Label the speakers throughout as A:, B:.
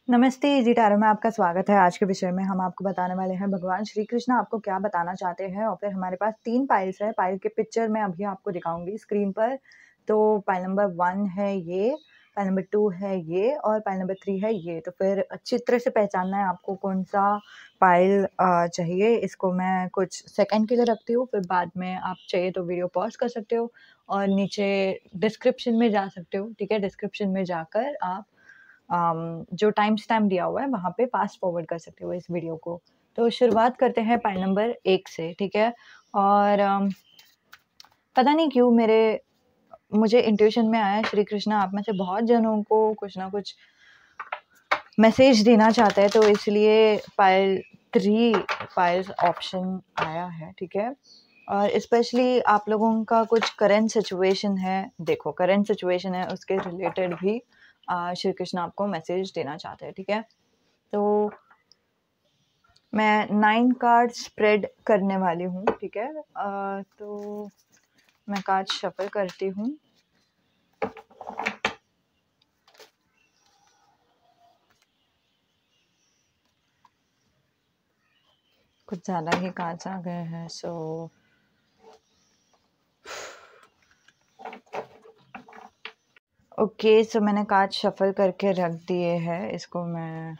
A: नमस्ते, easy tarot में आपका स्वागत है। आज के विषय में हम आपको बताने वाले हैं भगवान श्री कृष्ण आपको क्या बताना चाहते हैं। और फिर हमारे पास 3 पाइल्स है। पाइल के पिक्चर मैं अभी आपको दिखाऊँगी स्क्रीन पर। तो पाइल नंबर 1 है ये, पाइल नंबर 2 है ये और पाइल नंबर 3 है ये। तो फिर चित्र से पहचानना है आपको कौन-सा पाइल चाहिए। इसको मैं कुछ सेकंड के लिए रखती हूँ, फिर बाद में आप चाहिए तो वीडियो पॉज़ कर सकते हो और नीचे डिस्क्रिप्शन में जा सकते हो, ठीक है? डिस्क्रिप्शन में जाकर आप जो टाइम स्टैम्प दिया हुआ है वहाँ पे फास्ट फॉरवर्ड कर सकते हो इस वीडियो को। तो शुरुआत करते हैं पाइल नंबर 1 से, ठीक है? और पता नहीं क्यों मुझे इंट्यूशन में आया श्री कृष्ण आप में से बहुत जनों को कुछ ना कुछ मैसेज देना चाहते हैं, तो इसलिए पाइल 3 पाइल्स ऑप्शन आया है, ठीक है? और स्पेशली आप लोगों का कुछ करंट सिचुएशन है, देखो करंट सिचुएशन है उसके रिलेटेड भी श्री कृष्ण आपको मैसेज देना चाहते हैं, ठीक है? तो मैं 9 कार्ड स्प्रेड करने वाली हूँ, ठीक है? तो मैं कार्ड शफल करती हूँ। कुछ ज़्यादा ही कार्ड्स आ गए हैं, सो ओके, सो मैंने कार्ड शफल करके रख दिए हैं। इसको मैं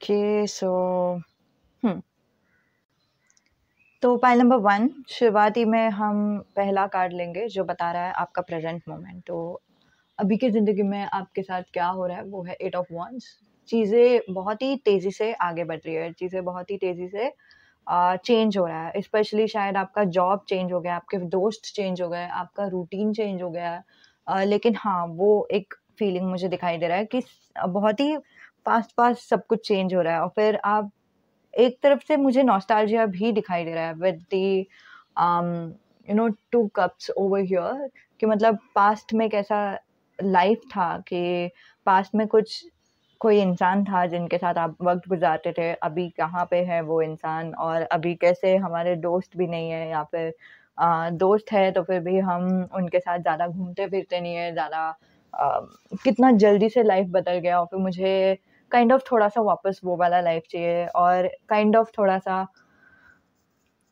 A: ओके, सो तो पाइल नंबर 1 शुरुआती में हम पहला कार्ड लेंगे जो बता रहा है आपका प्रेजेंट मोमेंट। तो अभी की ज़िंदगी में आपके साथ क्या हो रहा है वो है 8 ऑफ वांड्स। चीज़ें बहुत ही तेज़ी से आगे बढ़ रही है, चीज़ें बहुत ही तेज़ी से चेंज हो रहा है। स्पेशली शायद आपका जॉब चेंज हो गया, आपके दोस्त चेंज हो गए, आपका रूटीन चेंज हो गया है। लेकिन हाँ, वो एक फीलिंग मुझे दिखाई दे रहा है कि बहुत ही फ़ास्ट-फ़ास्ट सब कुछ चेंज हो रहा है। और फिर आप एक तरफ से मुझे नॉस्टैल्जिया भी दिखाई दे रहा है with the um, 2 cups over here, कि मतलब पास्ट में कैसा लाइफ था, कि पास्ट में कोई इंसान था जिनके साथ आप वक्त गुजारते थे, अभी कहाँ पे है वो इंसान, और अभी कैसे हमारे दोस्त भी नहीं है, या फिर दोस्त है तो फिर भी हम उनके साथ ज़्यादा घूमते फिरते नहीं है ज़्यादा। कितना जल्दी से लाइफ बदल गया। और फिर मुझे काइंड ऑफ थोड़ा-सा वापस वो वाला लाइफ चाहिए और काइंड ऑफ थोड़ा-सा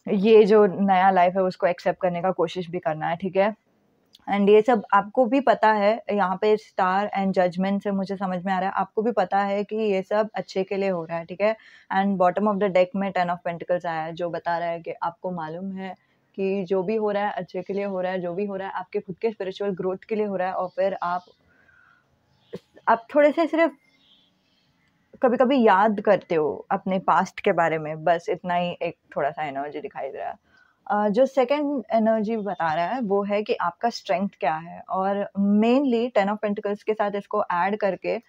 A: ये जो नया लाइफ है उसको एक्सेप्ट करने का कोशिश भी करना है, ठीक है? एंड ये सब आपको भी पता है, यहाँ पे स्टार एंड जजमेंट से मुझे समझ में आ रहा है, आपको भी पता है कि ये सब अच्छे के लिए हो रहा है, ठीक है? And bottom of the deck में 10 ऑफ पेंटिकल्स आया है, जो बता रहा है कि आपको मालूम है कि जो भी हो रहा है अच्छे के लिए हो रहा है, जो भी हो रहा है आपके खुद के स्पिरिचुअल ग्रोथ के लिए हो रहा है। और फिर आप थोड़े से सिर्फ कभी-कभी याद करते हो अपने पास्ट के बारे में, बस इतना ही एक थोड़ा-सा एनर्जी दिखाई दे रहा है। जो सेकंड एनर्जी बता रहा है वो है कि आपका स्ट्रेंथ क्या है, और मेनली 10 ऑफ पेंटिकल्स के साथ इसको ऐड करके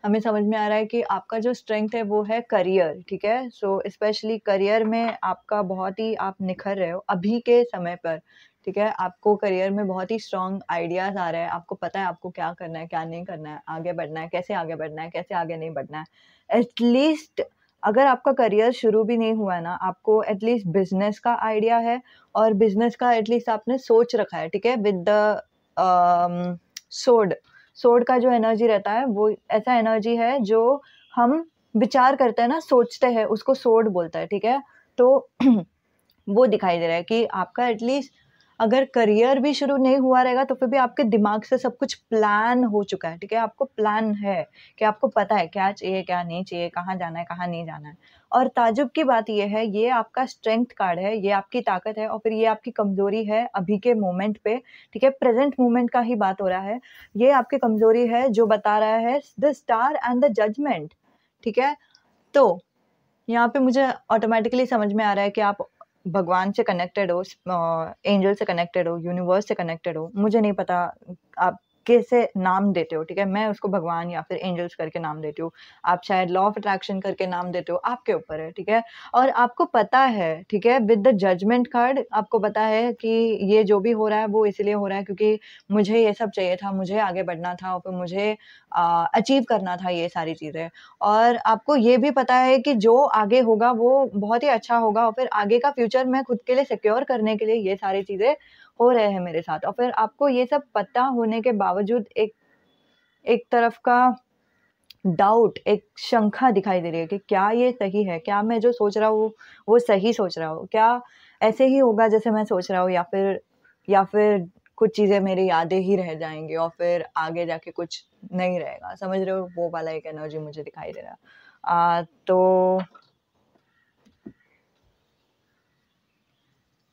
A: हमें समझ में आ रहा है कि आपका जो स्ट्रेंथ है वो है करियर, ठीक है? सो स्पेशली करियर में आपका बहुत ही आप निखर रहे हो अभी के समय पर, ठीक है? आपको करियर में बहुत ही स्ट्रॉन्ग आइडियाज़ आ रहे हैं, आपको पता है आपको क्या करना है, क्या नहीं करना है, आगे बढ़ना है, कैसे आगे बढ़ना है, कैसे आगे नहीं बढ़ना है। एटलीस्ट अगर आपका करियर शुरू भी नहीं हुआ है ना, आपको एटलीस्ट बिज़नेस का आइडिया है और बिज़नेस का एटलीस्ट आपने सोच रखा है, ठीक है? विद द सोर्ड, सोर्ड का जो एनर्जी रहता है वो ऐसा एनर्जी है जो हम विचार करते हैं ना, सोचते हैं, उसको सोर्ड बोलता है, ठीक है? तो वो दिखाई दे रहा है कि आपका एटलीस्ट अगर करियर भी शुरू नहीं हुआ रहेगा तो फिर भी आपके दिमाग से सब कुछ प्लान हो चुका है, ठीक है? आपको प्लान है कि आपको पता है क्या चाहिए, क्या नहीं चाहिए, कहाँ जाना है, कहाँ नहीं जाना है। और ताज्जुब की बात ये है, ये आपका स्ट्रेंथ कार्ड है, ये आपकी ताकत है और फिर ये आपकी कमज़ोरी है अभी के मोमेंट पे, ठीक है? प्रेज़ेंट मोमेंट का ही बात हो रहा है। ये आपकी कमज़ोरी है जो बता रहा है the star and the judgement, ठीक है? तो यहाँ पे मुझे ऑटोमैटिकली समझ में आ रहा है कि आप भगवान से कनेक्टेड हो, एंजल से कनेक्टेड हो, यूनिवर्स से कनेक्टेड हो। मुझे नहीं पता आप कैसे नाम देते हो, ठीक है? मैं उसको भगवान या फिर एंजल्स करके नाम देती हूँ। आप शायद लॉ ऑफ अट्रैक्शन करके नाम देते हो, आपके ऊपर है, ठीक है? और आपको पता है, ठीक है? विद द जजमेंट कार्ड आपको पता है कि ये जो भी हो रहा है वो इसीलिए हो रहा है क्योंकि मुझे ये सब चाहिए था, मुझे आगे बढ़ना था और फिर मुझे अचीव करना था ये सारी चीज़ें। और आपको ये भी पता है कि जो आगे होगा वो बहुत ही अच्छा होगा और फिर आगे का फ्यूचर मैं खुद के लिए सिक्योर करने के लिए ये सारी चीज़ें हो रहे हैं मेरे साथ। और फिर आपको ये सब पता होने के बावजूद एक एक तरफ का डाउट, एक शंका दिखाई दे रही है कि क्या ये सही है? क्या मैं जो सोच रहा हूँ वो सही सोच रहा हूँ? क्या ऐसे ही होगा जैसे मैं सोच रहा हूँ, या फिर कुछ चीज़ें मेरी यादें ही रह जाएँगी और फिर आगे जाके कुछ नहीं रहेगा। समझ रहे हो? वो वाला एक एनर्जी मुझे दिखाई दे रहा है।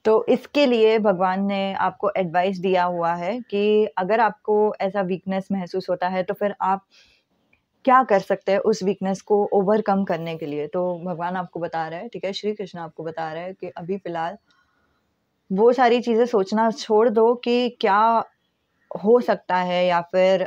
A: तो इसके लिए भगवान ने आपको एडवाइस दिया हुआ है कि अगर आपको ऐसा वीकनेस महसूस होता है तो फिर आप क्या कर सकते हैं उस वीकनेस को ओवरकम करने के लिए। तो भगवान आपको बता रहा है, ठीक है, श्री कृष्ण आपको बता रहा है कि अभी फ़िलहाल वो सारी चीज़ें सोचना छोड़ दो कि क्या हो सकता है, या फिर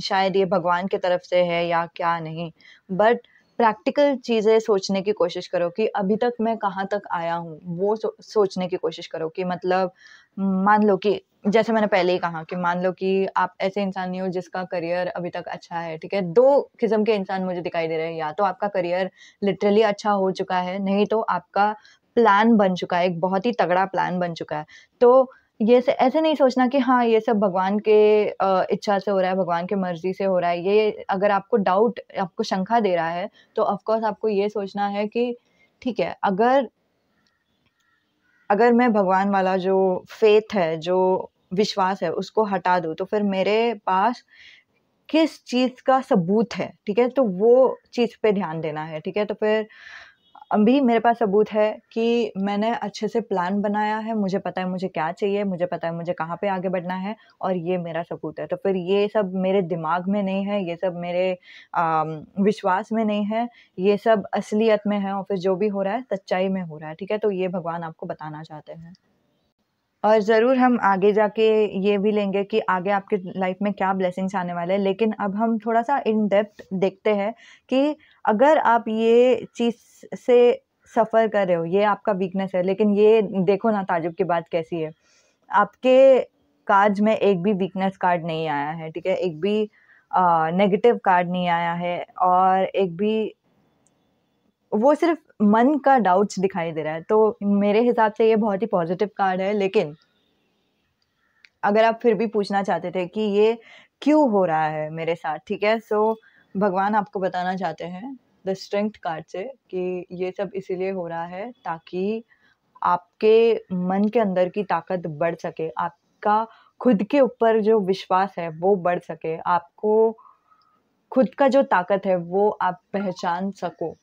A: शायद ये भगवान की तरफ से है या क्या नहीं। बट प्रैक्टिकल चीज़ें सोचने की कोशिश करो कि अभी तक मैं कहाँ तक आया हूँ, वो सोचने की कोशिश करो कि मतलब मान लो कि जैसे मैंने पहले ही कहा कि मान लो कि आप ऐसे इंसान नहीं हो जिसका करियर अभी तक अच्छा है, ठीक है? 2 किस्म के इंसान मुझे दिखाई दे रहे हैं, या तो आपका करियर लिटरली अच्छा हो चुका है, नहीं तो आपका प्लान बन चुका है, एक बहुत ही तगड़ा प्लान बन चुका है। तो ये से ऐसे नहीं सोचना कि हाँ, ये सब भगवान के इच्छा से हो रहा है, भगवान की मर्ज़ी से हो रहा है। ये अगर आपको डाउट, आपको शंका दे रहा है, तो ऑफ़ कोर्स आपको ये सोचना है कि ठीक है, अगर मैं भगवान वाला जो फ़ेथ है, जो विश्वास है, उसको हटा दूँ, तो फिर मेरे पास किस चीज़ का सबूत है, ठीक है? तो वो चीज़ पे ध्यान देना है, ठीक है? तो फिर अभी मेरे पास सबूत है कि मैंने अच्छे से प्लान बनाया है, मुझे पता है मुझे क्या चाहिए, मुझे पता है मुझे कहाँ पे आगे बढ़ना है, और ये मेरा सबूत है। तो फिर ये सब मेरे दिमाग में नहीं है, ये सब मेरे विश्वास में नहीं है, ये सब असलियत में है, और फिर जो भी हो रहा है सच्चाई में हो रहा है, ठीक है? तो ये भगवान आपको बताना चाहते हैं। और ज़रूर हम आगे जाके ये भी लेंगे कि आगे आपके लाइफ में क्या ब्लेसिंग्स आने वाले हैं। लेकिन अब हम थोड़ा-सा इन डेप्थ देखते हैं कि अगर आप ये चीज़ से सफ़र कर रहे हो, ये आपका वीकनेस है, लेकिन ये देखो ना ताज्जुब की बात कैसी है। आपके कार्ड्स में एक भी वीकनेस कार्ड नहीं आया है, ठीक है? एक भी नेगेटिव कार्ड नहीं आया है, और एक भी वो सिर्फ़ मन का डाउट्स दिखाई दे रहा है। तो मेरे हिसाब से ये बहुत ही पॉज़िटिव कार्ड है, लेकिन अगर आप फिर भी पूछना चाहते थे कि ये क्यों हो रहा है मेरे साथ, ठीक है? सो भगवान आपको बताना चाहते हैं द स्ट्रेंथ कार्ड से कि ये सब इसीलिए हो रहा है ताकि आपके मन के अंदर की ताकत बढ़ सके, आपका खुद के ऊपर जो विश्वास है वो बढ़ सके, आपको खुद का जो ताकत है वो आप पहचान सको।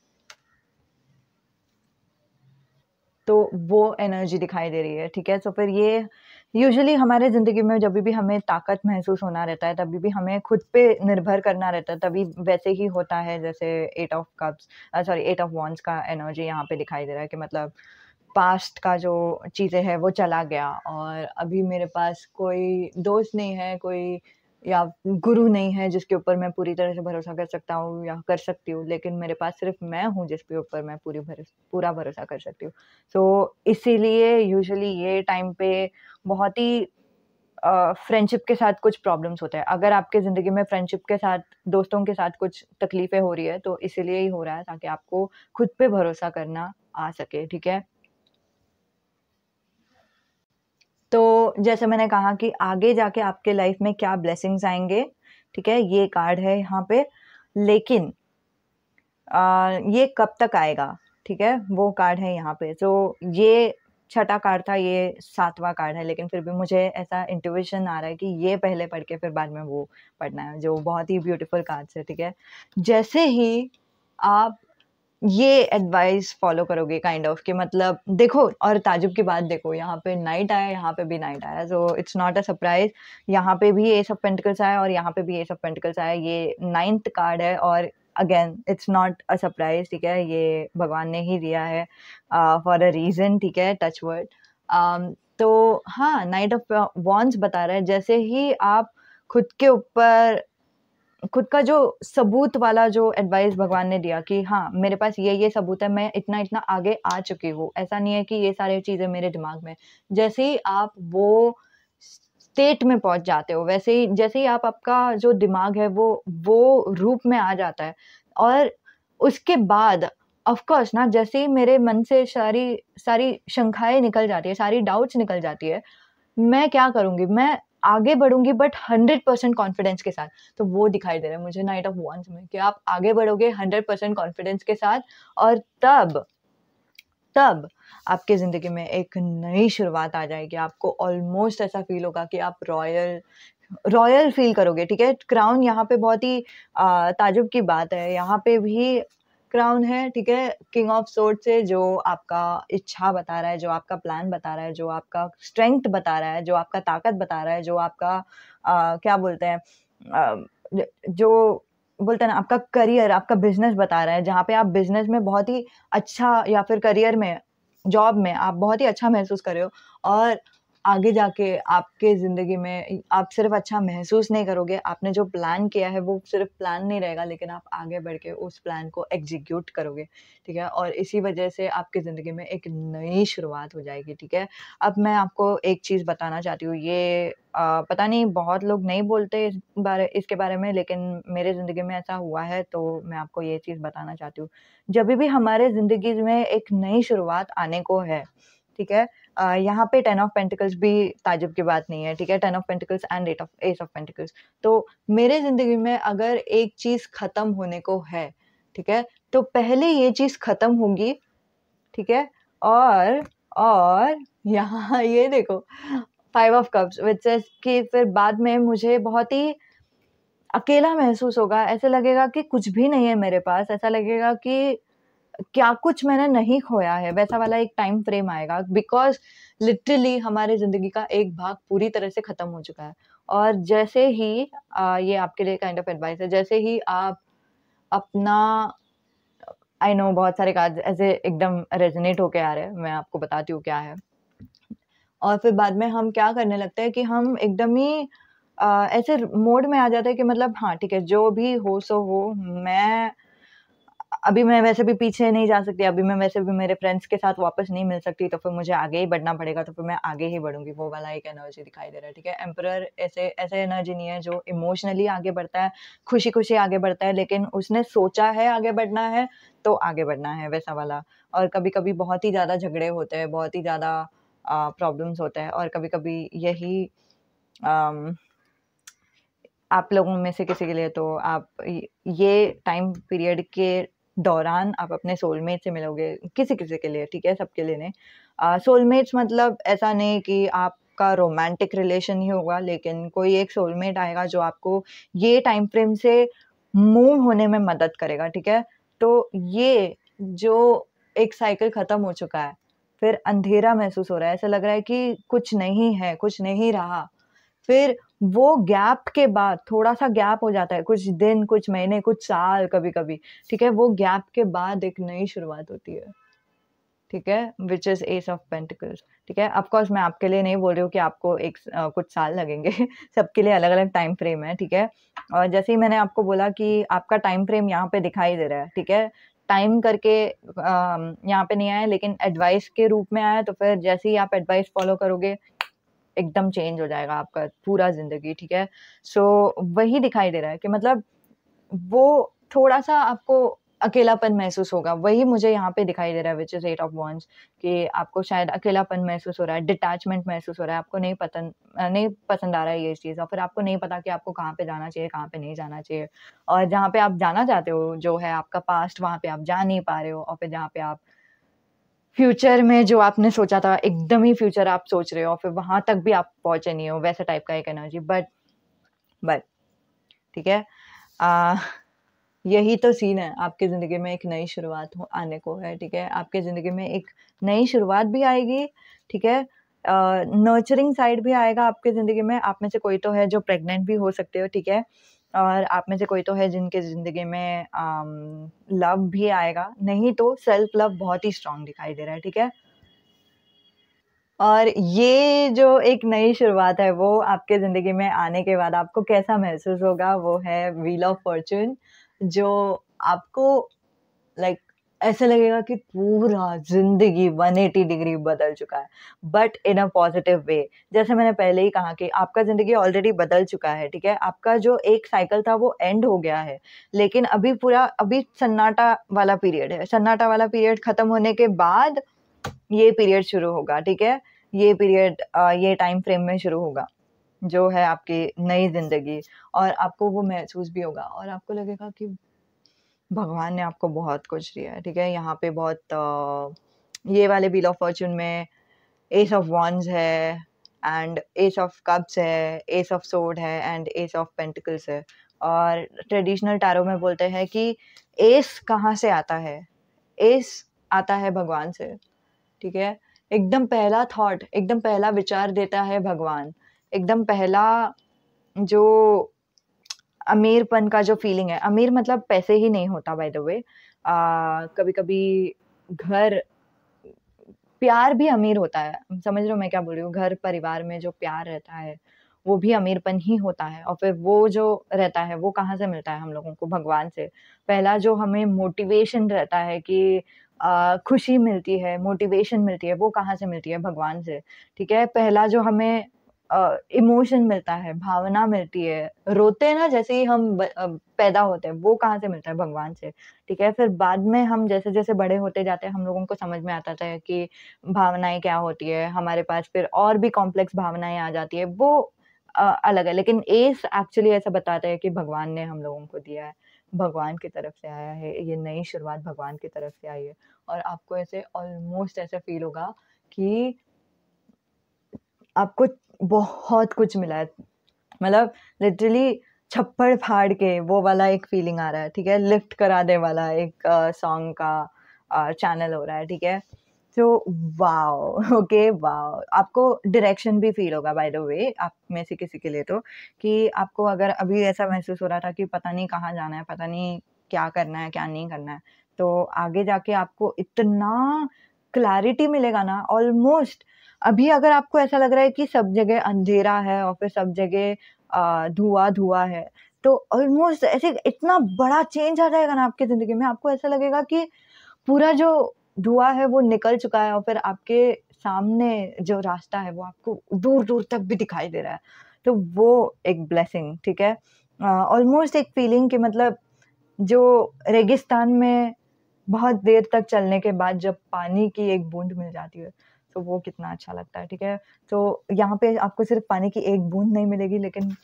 A: तो वो एनर्जी दिखाई दे रही है, ठीक है? तो फिर ये यूजुअली हमारे ज़िंदगी में जभी भी हमें ताकत महसूस होना रहता है, तभी भी हमें खुद पे निर्भर करना रहता है, तभी वैसे ही होता है जैसे 8 ऑफ वांड्स का एनर्जी यहाँ पे दिखाई दे रहा है कि मतलब पास्ट का जो चीज़ें हैं वो चला गया, और अभी मेरे पास कोई दोस्त नहीं है, कोई या गुरु नहीं है जिसके ऊपर मैं पूरी तरह से भरोसा कर सकता हूँ या कर सकती हूँ, लेकिन मेरे पास सिर्फ़ मैं हूँ जिसके ऊपर मैं पूरा भरोसा कर सकती हूँ। तो इसीलिए यूजुअली ये टाइम पे बहुत ही फ्रेंडशिप के साथ कुछ प्रॉब्लम्स होते हैं। अगर आपके ज़िंदगी में फ्रेंडशिप के साथ, दोस्तों के साथ कुछ तकलीफ़ें हो रही है, तो इसीलिए ही हो रहा है ताकि आपको खुद पे भरोसा करना आ सके, ठीक है? तो जैसे मैंने कहा कि आगे जाके आपके लाइफ में क्या ब्लेसिंग्स आएँगे, ठीक है? ये कार्ड है यहाँ पे, लेकिन ये कब तक आएगा, ठीक है? वो कार्ड है यहाँ पे। तो ये छठा कार्ड था, ये 7वाँ कार्ड है, लेकिन फिर भी मुझे ऐसा इंट्यूइशन आ रहा है कि ये पहले पढ़ के फिर बाद में वो पढ़ना है, जो बहुत ही ब्यूटीफुल कार्ड्स है, ठीक है? जैसे ही आप ये एडवाइस फ़ॉलो करोगे काइंड ऑफ कि मतलब देखो, और ताज्जुब की बात देखो, यहाँ पे नाइट आया, यहाँ पे भी नाइट आया, so it's not a surprise. यहाँ पे भी एस ऑफ पेंटिकल्स आया और यहाँ पे भी एस ऑफ पेंटिकल्स आया। ये 9th कार्ड है, और again it's not a surprise, ठीक है? ये भगवान ने ही दिया है फॉर अ रीज़न, ठीक है? Touch wood. तो हाँ, नाइट ऑफ वॉन्ड्स बता रहा है, जैसे ही आप खुद के ऊपर खुद का जो सबूत वाला जो एडवाइस भगवान ने दिया कि हाँ, मेरे पास ये सबूत है, मैं इतना-इतना आगे आ चुकी हूँ। ऐसा नहीं है कि ये सारी चीज़ें मेरे दिमाग में। जैसे ही आप वो स्टेट में पहुँच जाते हो, वैसे ही जैसे ही आपका जो दिमाग है वो रूप में आ जाता है, और उसके बाद ऑफ़ कोर्स ना, जैसे ही मेरे मन से सारी सारी शंकाएँ निकल जाती है, सारी डाउट्स निकल जाती है, मैं क्या करूँगी? मैं आगे बढ़ूँगी बट 100% कॉन्फिडेंस के साथ। तो वो दिखाई दे रहा है मुझे नाइट ऑफ वांड्स में कि आप आगे बढ़ोगे 100% कॉन्फिडेंस के साथ और तब आपके ज़िंदगी में एक नई शुरुआत आ जाएगी। आपको ऑलमोस्ट ऐसा फ़ील होगा कि आप रॉयल फ़ील करोगे, ठीक है? क्राउन यहाँ पे बहुत ही ताज्जुब की बात है, यहाँ पे भी क्राउन है, ठीक है? किंग ऑफ सोर्ड्स से जो आपका इच्छा बता रहा है, जो आपका प्लान बता रहा है, जो आपका स्ट्रेंथ बता रहा है, जो आपका ताकत बता रहा है, जो आपका क्या बोलते हैं जो बोलते हैं ना आपका करियर, आपका बिज़नेस बता रहा है, जहाँ पे आप बिज़नेस में बहुत ही अच्छा या फिर करियर में, जॉब में आप बहुत ही अच्छा महसूस कर रहे हो और आगे जाके आपके ज़िंदगी में आप सिर्फ़ अच्छा महसूस नहीं करोगे, आपने जो प्लान किया है वो सिर्फ़ प्लान नहीं रहेगा लेकिन आप आगे बढ़ के उस प्लान को एग्ज़ीक्यूट करोगे, ठीक है? और इसी वजह से आपकी ज़िंदगी में एक नई शुरुआत हो जाएगी, ठीक है? अब मैं आपको एक चीज़ बताना चाहती हूँ, ये पता नहीं बहुत लोग नहीं बोलते इसके बारे में लेकिन मेरे ज़िंदगी में ऐसा हुआ है तो मैं आपको ये चीज़ बताना चाहती हूँ। जभी भी हमारे ज़िंदगी में एक नई शुरुआत आने को है, ठीक है? यहाँ पे 10 ऑफ पेंटिकल्स भी ताज्जुब की बात नहीं है, ठीक है? 10 of pentacles and S of pentacles. तो मेरे ज़िंदगी में अगर एक चीज़ ख़त्म होने को है, ठीक है? तो पहले ये चीज़ ख़त्म होगी, ठीक है? और यहाँ ये देखो 5 ऑफ कप्स व्हिच सेज़ कि फिर बाद में मुझे बहुत ही अकेला महसूस होगा, ऐसा लगेगा कि कुछ भी नहीं है मेरे पास, ऐसा लगेगा कि क्या कुछ मैंने नहीं खोया है, वैसा वाला एक टाइम फ्रेम आएगा बिकॉज़ लिटरली हमारे ज़िंदगी का एक भाग पूरी तरह से ख़त्म हो चुका है। और जैसे ही ये आपके लिए काइंड ऑफ एडवाइस है, जैसे ही आप अपना आई नो बहुत सारे कार्ड्स ऐसे एकदम रेज़ोनेट होके आ रहे हैं, मैं आपको बताती हूँ क्या है। और फिर बाद में हम क्या करने लगते हैं कि हम एकदम ही ऐसे मोड में आ जाते हैं कि मतलब हाँ, ठीक है, जो भी हो सो हो, अभी मैं वैसे भी पीछे नहीं जा सकती, अभी मैं वैसे भी मेरे फ्रेंड्स के साथ वापस नहीं मिल सकती, तो फिर मुझे आगे ही बढ़ना पड़ेगा, तो फिर मैं आगे ही बढ़ूँगी, वो वाला एक एनर्जी दिखाई दे रहा है, ठीक है? एम्परर ऐसे एनर्जी नहीं है जो इमोशनली आगे बढ़ता है, खुशी-खुशी आगे बढ़ता है, लेकिन उसने सोचा है आगे बढ़ना है, तो आगे बढ़ना है, वैसा वाला। और कभी-कभी बहुत ही ज़्यादा झगड़े होते हैं, बहुत ही ज़्यादा प्रॉब्लम्स होते हैं और कभी-कभी यही अम आप लोगों में से किसी के लिए तो आप ये टाइम पीरियड के दौरान आप अपने सोलमेट से मिलोगे, किसी-किसी के लिए, ठीक है? सबके लिए नहीं। सोलमेट्स मतलब ऐसा नहीं कि आपका रोमांटिक रिलेशन ही होगा, लेकिन कोई एक सोलमेट आएगा जो आपको ये टाइम फ्रेम से मूव होने में मदद करेगा, ठीक है? तो ये जो एक साइकिल खत्म हो चुका है, फिर अंधेरा महसूस हो रहा है, ऐसा लग रहा है कि कुछ नहीं है, कुछ नहीं रहा। फिर वो गैप के बाद थोड़ा-सा गैप हो जाता है, कुछ दिन, कुछ महीने, कुछ साल कभी-कभी, ठीक है? वो गैप के बाद एक नई शुरुआत होती है, ठीक है? Which is S of pentacles, ठीक है? ऑफ़ कोर्स मैं आपके लिए नहीं बोल रही हूँ कि आपको कुछ साल लगेंगे, सबके लिए अलग-अलग टाइम फ्रेम है, ठीक है? और जैसे ही मैंने आपको बोला कि आपका टाइम फ्रेम यहाँ पे दिखाई दे रहा है, ठीक है? टाइम करके यहाँ पे नहीं आया लेकिन एडवाइस के रूप में आया, तो फिर जैसे ही आप एडवाइस फ़ॉलो करोगे एकदम चेंज हो जाएगा आपका पूरा ज़िंदगी, ठीक है? सो वही दिखाई दे रहा है कि मतलब वो थोड़ा-सा आपको अकेलापन महसूस होगा, वही मुझे यहाँ पे दिखाई दे रहा है व्हिच इज़ 8 ऑफ वांड्स कि आपको शायद अकेलापन महसूस हो रहा है, डिटैचमेंट महसूस हो रहा है, आपको नहीं पसंद आ रहा है ये चीज़ और फिर आपको नहीं पता कि आपको कहाँ पे जाना चाहिए, कहाँ पे नहीं जाना चाहिए। और जहाँ पे आप जाना चाहते हो, जो है आपका पास्ट, वहाँ पे आप जा नहीं पा रहे हो और फिर जहाँ पे आप फ्यूचर में जो आपने सोचा था, एकदम ही फ्यूचर आप सोच रहे हो और फिर वहाँ तक भी आप पहुँचे नहीं हो, वैसा टाइप का एक एनर्जी बट ठीक है? अ, यही तो सीन है, आपकी ज़िंदगी में एक नई शुरुआत हो आने को है, ठीक है? आपकी ज़िंदगी में एक नई शुरुआत भी आएगी, ठीक है? नर्चरिंग साइड भी आएगा आपकी ज़िंदगी में, आप में से कोई तो है जो प्रेग्नेंट भी हो सकते हो, ठीक है? और आप में से कोई तो है जिनके ज़िंदगी में लव भी आएगा, नहीं तो सेल्फ लव बहुत ही स्ट्रॉन्ग दिखाई दे रहा है, ठीक है? और ये जो एक नई शुरुआत है, वो आपके ज़िंदगी में आने के बाद आपको कैसा महसूस होगा, वो है व्हील ऑफ फॉर्च्यून, जो आपको लाइक ऐसा लगेगा कि पूरा ज़िंदगी 180 डिग्री बदल चुका है, but in a positive way. जैसे मैंने पहले ही कहा कि आपका ज़िंदगी ऑलरेडी बदल चुका है, ठीक है? आपका जो एक साइकिल था, वो एंड हो गया है, लेकिन अभी सन्नाटा वाला पीरियड है। सन्नाटा वाला पीरियड खत्म होने के बाद ये पीरियड शुरू होगा, ठीक है? ये पीरियड ये टाइम फ्रेम में शुरू होगा। जो है आपकी नई ज़िंदगी, और आपको वो महसूस भी होगा और आपको लगेगा कि भगवान ने आपको बहुत कुछ दिया है, ठीक है? यहाँ पे बहुत ये वाले व्हील ऑफ फॉर्च्यून में एस ऑफ वॉन्ड्स है एंड एस ऑफ कप्स है, एस ऑफ सोर्ड है एंड एस ऑफ पेंटिकल्स है। और ट्रेडिशनल टैरो में बोलते हैं कि एस कहाँ से आता है? एस आता है भगवान से, ठीक है? एकदम पहला थॉट, एकदम पहला विचार देता है भगवान। एकदम पहला जो अमीरपन का जो फीलिंग है, अमीर मतलब पैसे ही नहीं होता बाय द वे। कभी-कभी घर प्यार भी अमीर होता है, समझ रहे हो मैं क्या बोल रही हूँ? घर परिवार में जो प्यार रहता है, वो भी अमीरपन ही होता है, और फिर वो जो रहता है, वो कहाँ से मिलता है हम लोगों को? भगवान से। पहला जो हमें मोटिवेशन रहता है कि खुशी मिलती है, मोटिवेशन मिलती है, वो कहाँ से मिलती है? भगवान से, ठीक है? पहला जो हमें इमोशन मिलता है, भावना मिलती है, रोते हैं ना जैसे ही हम पैदा होते हैं, वो कहाँ से मिलता है? भगवान से, ठीक है? फिर बाद में हम जैसे-जैसे बड़े होते जाते हैं, हम लोगों को समझ में आता था कि भावनाएँ क्या होती है, हमारे पास फिर और भी कॉम्प्लेक्स भावनाएँ आ जाती है, वो अलग है। लेकिन एस एक्चुअली ऐसा बताता है कि भगवान ने हम लोगों को दिया है, भगवान की तरफ से आया है, ये नई शुरुआत भगवान की तरफ से आई है, और आपको ऐसे ऑलमोस्ट ऐसा फ़ील होगा कि आपको बहुत कुछ मिला है। मतलब लिटरली छप्पड़ फाड़ के वो वाला एक फ़ीलिंग आ रहा है, ठीक है? लिफ्ट करा दे वाला एक सॉन्ग का चैनल हो रहा है, ठीक है? तो वॉव! Okay, wow! आपको डायरेक्शन भी फ़ील होगा बाय द वे, आप में से किसी के लिए तो, कि आपको अगर अभी ऐसा महसूस हो रहा था कि पता नहीं कहाँ जाना है, पता नहीं क्या करना है, क्या नहीं करना है, तो आगे जाके आपको इतना क्लैरिटी मिलेगा ना, ऑलमोस्ट अभी अगर आपको ऐसा लग रहा है कि सब जगह अंधेरा है और फिर सब जगह धुआँ-धुआँ है, तो ऑलमोस्ट ऐसे इतना बड़ा चेंज आ जाएगा ना आपकी ज़िंदगी में, आपको ऐसा लगेगा कि पूरा जो धुआँ है वो निकल चुका है और फिर आपके सामने जो रास्ता है वो आपको दूर-दूर तक भी दिखाई दे रहा है। तो वो एक ब्लेसिंग, ठीक है? ऑलमोस्ट एक फीलिंग कि मतलब जो रेगिस्तान में बहुत देर तक चलने के बाद जब पानी की एक बूँद मिल जाती है, तो वो कितना अच्छा लगता है, ठीक है? तो यहाँ पे आपको सिर्फ़ पानी की एक बूँद नहीं मिलेगी, लेकिन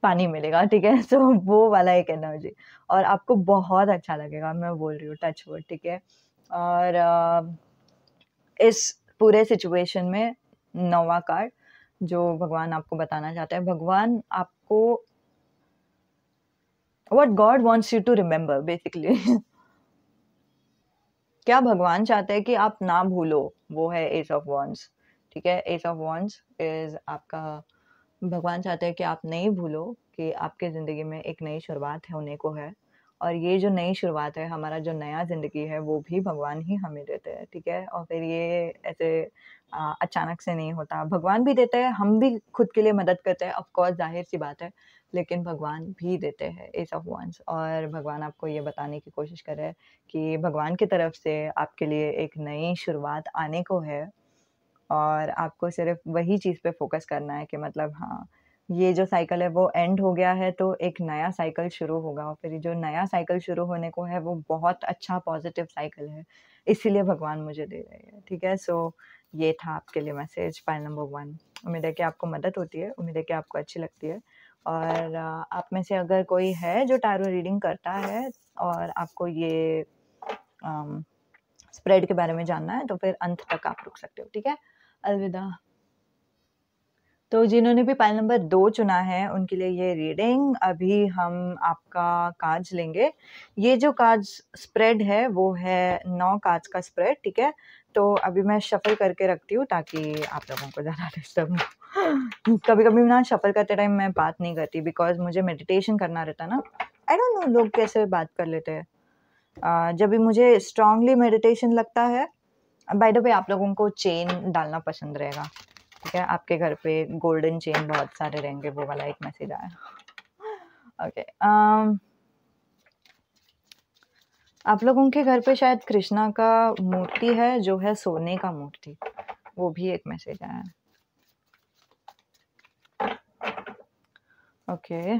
A: पानी मिलेगा, ठीक है? तो वो वाला एक एनर्जी, और आपको बहुत अच्छा लगेगा, मैं बोल रही हूँ, टच वुड, ठीक है? और इस पूरे सिचुएशन में 9वाँ कार्ड जो भगवान आपको बताना चाहते हैं, भगवान आपको what God wants you to remember basically. क्या भगवान चाहते हैं कि आप ना भूलो, वो है एस ऑफ वॉन्ड्स, ठीक है? एस ऑफ वॉन्ड्स इज़ आपका, भगवान चाहते हैं कि आप नहीं भूलो कि आपके ज़िंदगी में एक नई शुरुआत होने को है, और ये जो नई शुरुआत है, हमारा जो नया ज़िंदगी है, वो भी भगवान ही हमें देते हैं, ठीक है? और फिर ये ऐसे अचानक से नहीं होता, भगवान भी देते हैं, हम भी खुद के लिए मदद करते हैं, ऑफ कोर्स ज़ाहिर-सी बात है, लेकिन भगवान भी देते हैं एस ऑफ वॉन्ड्स, और भगवान आपको ये बताने की कोशिश कर रहे हैं कि भगवान की तरफ से आपके लिए एक नई शुरुआत आने को है, और आपको सिर्फ़ वही चीज़ पे फ़ोकस करना है कि मतलब हाँ, ये जो साइकिल है वो एंड हो गया है, तो एक नया साइकिल शुरू होगा, और फिर ये जो नया साइकिल शुरू होने को है वो बहुत अच्छा पॉज़िटिव साइकिल है। इसीलिए भगवान मुझे दे रहे हैं, ठीक है? सो ये था आपके लिए मैसेज पाइल नंबर 1। उम्मीद है कि आपको मदद होती है, उम्मीद है कि आपको अच्छी लगती है, और आप में से अगर कोई है जो टैरो रीडिंग करता है और आपको ये अम, स्प्रेड के बारे में जानना है, तो फिर अंत तक आप रुक सकते हो, ठीक है? अलविदा। तो जिन्होंने भी पाइल नंबर 2 चुना है, उनके लिए ये रीडिंग, अभी हम आपका कार्ड्स लेंगे। ये जो कार्ड्स स्प्रेड है, वो है 9 कार्ड्स का स्प्रेड, ठीक है? तो अभी मैं शफ़ल करके रखती हूँ ताकि आप लोगों को ज़्यादा डिस्टर्ब ना हो। कभी-कभी ना शफ़ल करते टाइम मैं बात नहीं करती, बिकॉज़ मुझे मेडिटेशन करना रहता है ना। आई डोंट नो लोग कैसे बात कर लेते हैं। जब भी मुझे स्ट्रांगली मेडिटेशन लगता है, बाय द वे आप लोगों को चेन डालना पसंद रहेगा, ठीक है? आपके घर पे गोल्डन चेन बहुत सारे रहेंगे, वो वाला एक मैसेज आया। ओके, आप लोगों के घर पे शायद कृष्णा का मूर्ति है, जो है सोने का मूर्ति, वो भी एक मैसेज आया है। ओके।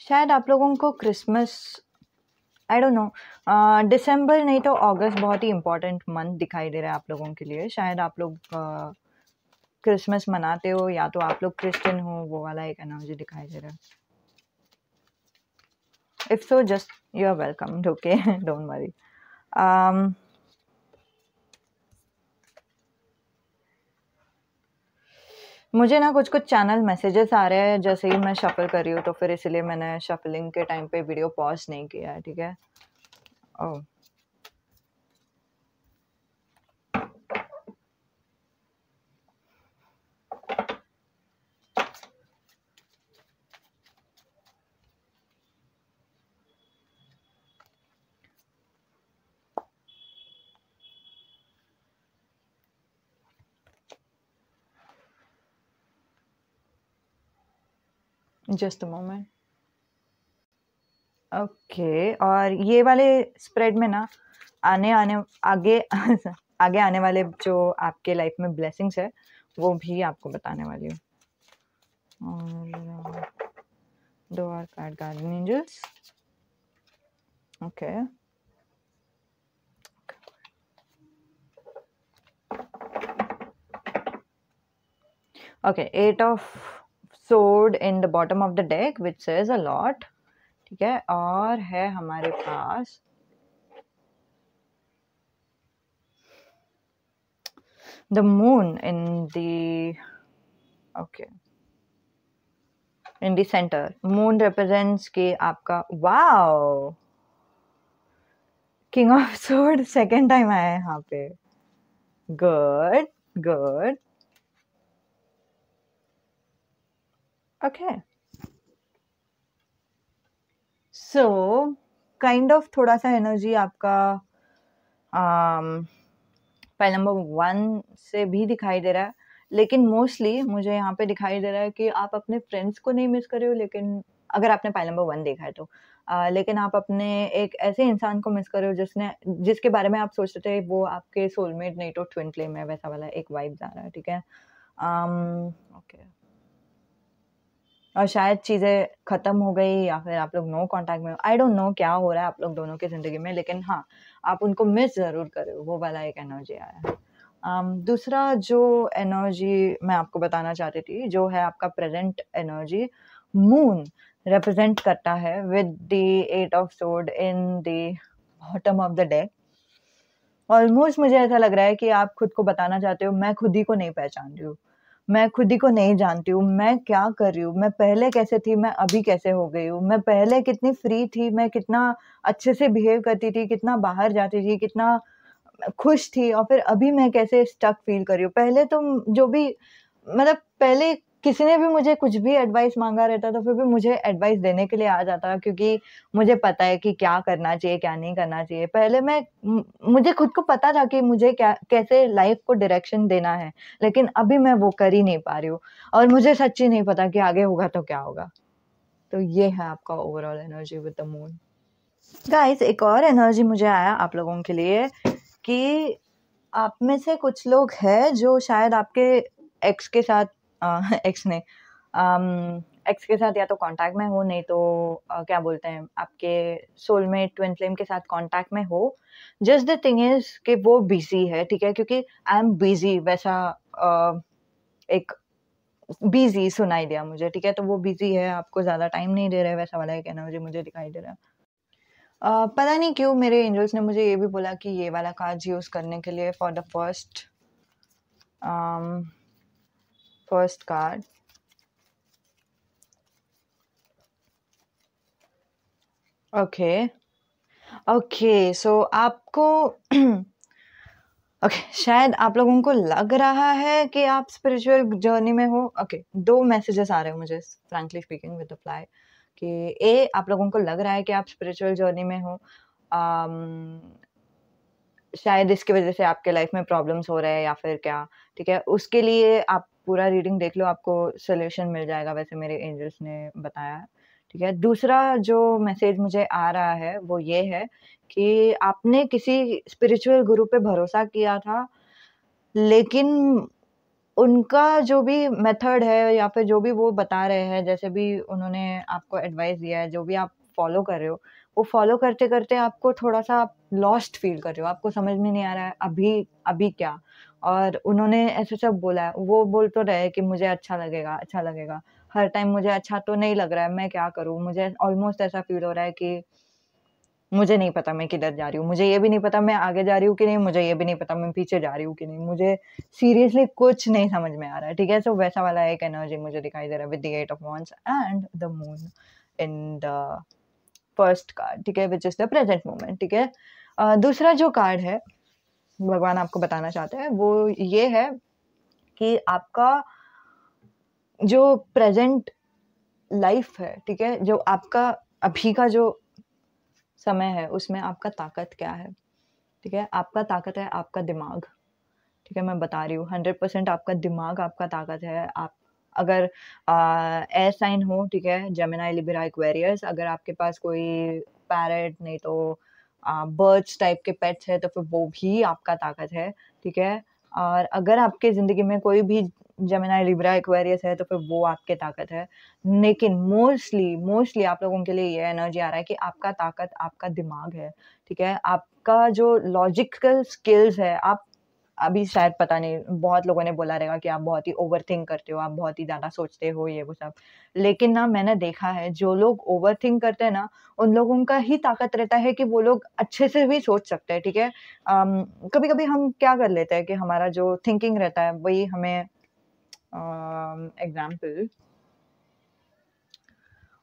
A: शायद आप लोगों को क्रिसमस आई डोंट नो, दिसंबर नहीं तो अगस्त बहुत ही इम्पोर्टेंट मंथ दिखाई दे रहा है आप लोगों के लिए। शायद आप लोग क्रिसमस मनाते हो या तो आप लोग क्रिश्चियन हो, वो वाला एक एनर्जी दिखाई दे रहा है। If so just you are welcome, okay, don't worry. मुझे ना कुछ कुछ चैनल मैसेजेस आ रहे हैं जैसे ही मैं शफल कर रही हूँ, तो फिर इसलिए मैंने शफलिंग के टाइम पे वीडियो पॉज नहीं किया है, ठीक है। ओह, जस्ट अ मोमेंट। ओके, और ये वाले स्प्रेड में ना आने आने आगे आगे आने वाले जो आपके लाइफ में ब्लेसिंग्स है वो भी आपको बताने वाली हूँ। और दो और card, guardian angels. Okay, okay, 8 of sword in the bottom of the deck which says a lot, ठीक है। और है हमारे पास the moon in the, okay, in the center. moon represents कि आपका, wow, king of sword second time आया है यहाँ पे। good, good, okay, so kind of थोड़ा सा एनर्जी आपका फाइल नंबर 1 से भी दिखाई दे रहा है, लेकिन मोस्टली मुझे यहाँ पे दिखाई दे रहा है कि आप अपने फ्रेंड्स को नहीं मिस कर रहे हो, लेकिन अगर आपने फाइल नंबर 1 देखा है तो लेकिन आप अपने एक ऐसे इंसान को मिस कर रहे हो जिसके बारे में आप सोचते थे वो आपके सोलमेट नहीं तो ट्विन फ्लेम है, वैसा वाला एक वाइब आ रहा है, ठीक है। ओके, और शायद चीज़ें ख़त्म हो गई या फिर आप लोग नो कॉन्टैक्ट में हो, आई डोंट नो क्या हो रहा है आप लोग दोनों की ज़िंदगी में, लेकिन हाँ, आप उनको मिस ज़रूर कर रहे हो, वो वाला एक एनर्जी आया है। दूसरा जो एनर्जी मैं आपको बताना चाहती थी, जो है आपका प्रेजेंट एनर्जी, मून रिप्रेजेंट करता है with the 8 of sword in the bottom of the deck. Almost मुझे ऐसा लग रहा है कि आप खुद को बताना चाहते हो, मैं खुद ही को नहीं पहचान रही हूँ, मैं खुद ही को नहीं जानती हूँ, मैं क्या कर रही हूँ, मैं पहले कैसे थी, मैं अभी कैसे हो गई हूँ, मैं पहले कितनी फ्री थी, मैं कितना अच्छे से बिहेव करती थी, कितना बाहर जाती थी, कितना खुश थी, और फिर अभी मैं कैसे स्टक फील कर रही हूँ। पहले तो जो भी मतलब पहले किसी ने भी मुझे कुछ भी एडवाइस माँगा रहता था, फिर भी मुझे एडवाइस देने के लिए आ जाता, क्योंकि मुझे पता है कि क्या करना चाहिए, क्या नहीं करना चाहिए। पहले मुझे खुद को पता था कि मुझे क्या कैसे लाइफ़ को डायरेक्शन देना है, लेकिन अभी मैं वो कर ही नहीं पा रही हूँ, और मुझे सच्ची नहीं पता कि आगे होगा तो क्या होगा। तो ये है आपका overall energy with the moon. Guys, एक और एनर्जी मुझे आया आप लोगों के लिए कि आप में से कुछ लोग हैं जो शायद आपके एक्स के साथ एक्स ने एक्स के साथ या तो कांटेक्ट में हो, नहीं तो क्या बोलते हैं, आपके सोलमेट ट्विन फ्लेम के साथ कांटेक्ट में हो। जस्ट द थिंग इज कि वो बिजी है, ठीक है, क्योंकि आई एम बिजी वैसा एक बिजी सुनाई दिया मुझे, ठीक है। तो वो बिजी है, आपको ज़्यादा टाइम नहीं दे रहे, वैसा वाला एक एनर्जी मुझे दिखाई दे रहा है। पता नहीं क्यों मेरे एंजल्स ने मुझे ये भी बोला कि ये वाला कार्ड यूज़ करने के लिए for the first card. Okay, okay, so आपको ओके, शायद आप लोगों को लग रहा है कि आप स्पिरिचुअल जर्नी में हो। ओके, 2 मैसेजेस आ रहे हैं मुझे frankly speaking with the fly कि आप लोगों को लग रहा है कि आप स्पिरिचुअल जर्नी में हो। शायद इसकी वजह से आपके लाइफ में प्रॉब्लम्स हो रहे हैं या फिर क्या, ठीक है। उसके लिए आप पूरा रीडिंग देख लो, आपको सॉल्यूशन मिल जाएगा, वैसे मेरे एंजल्स ने बताया है, ठीक है। दूसरा जो मैसेज मुझे आ रहा है वो ये है कि आपने किसी स्पिरिचुअल गुरु पे भरोसा किया था, लेकिन उनका जो भी मेथड है या फिर जो भी वो बता रहे हैं, जैसे भी उन्होंने आपको एडवाइस दिया है, जो भी आप फॉलो कर रहे हो, वो फॉलो करते-करते आपको थोड़ा-सा आप लॉस्ट फ़ील कर रहे हो, आपको समझ में नहीं आ रहा है अभी अभी क्या? और उन्होंने ऐसे सब बोला है, वो बोल तो रहे कि मुझे अच्छा लगेगा। हर टाइम मुझे अच्छा तो नहीं लग रहा है, मैं क्या करूँ? मुझे ऑलमोस्ट ऐसा फ़ील हो रहा है कि मुझे नहीं पता मैं किधर जा रही हूँ। मुझे ये भी नहीं पता मैं आगे जा रही हूँ कि नहीं, मुझे ये भी नहीं पता मैं पीछे जा रही हूँ कि नहीं। मुझे सीरियसली कुछ नहीं समझ में आ रहा है, ठीक है? सो वैसा वाला एक एनर्जी मुझे दिखाई दे रहा है with the 8 of wands and the moon in the first card, ठीक है? Which is the present moment, ठीक है? दूसरा जो कार्ड है, भगवान आपको बताना चाहते हैं, वो ये है कि आपका जो प्रेज़ेंट लाइफ़ है, ठीक है? जो आपका अभी का जो समय है, उसमें आपका ताकत क्या है? ठीक है? आपका ताकत है आपका दिमाग, ठीक है? मैं बता रही हूँ 100% आपका दिमाग आपका ताकत है। आप अगर एयर साइन हो, ठीक है? जेमिनी, लिब्रा, एक्वेरियस, अगर आपके पास कोई पैरट नहीं तो बर्ड्स टाइप के पेट्स हैं, तो फिर वो भी आपका ताकत है, ठीक है? और अगर आपके ज़िंदगी में कोई भी जेमिनी, लिब्रा, एक्वेरियस है, तो फिर वो आपके ताकत है। लेकिन मोस्टली आप लोगों के लिए ये एनर्जी आ रहा है कि आपका ताकत आपका दिमाग है, ठीक है? आपका जो लॉजिकल स्किल्स है, आप अभी शायद पता नहीं, बहुत लोगों ने बोला रहेगा कि आप बहुत ही ओवरथिंक करते हो, आप बहुत ही ज़्यादा सोचते हो, ये वो सब। लेकिन ना मैंने देखा है जो लोग ओवरथिंक करते हैं ना, उन लोगों का ही ताकत रहता है कि वो लोग अच्छे से भी सोच सकते हैं, ठीक है? कभी-कभी हम क्या कर लेते हैं कि हमारा जो थिंकिंग रहता है वही हमें एग्ज़ाम्पल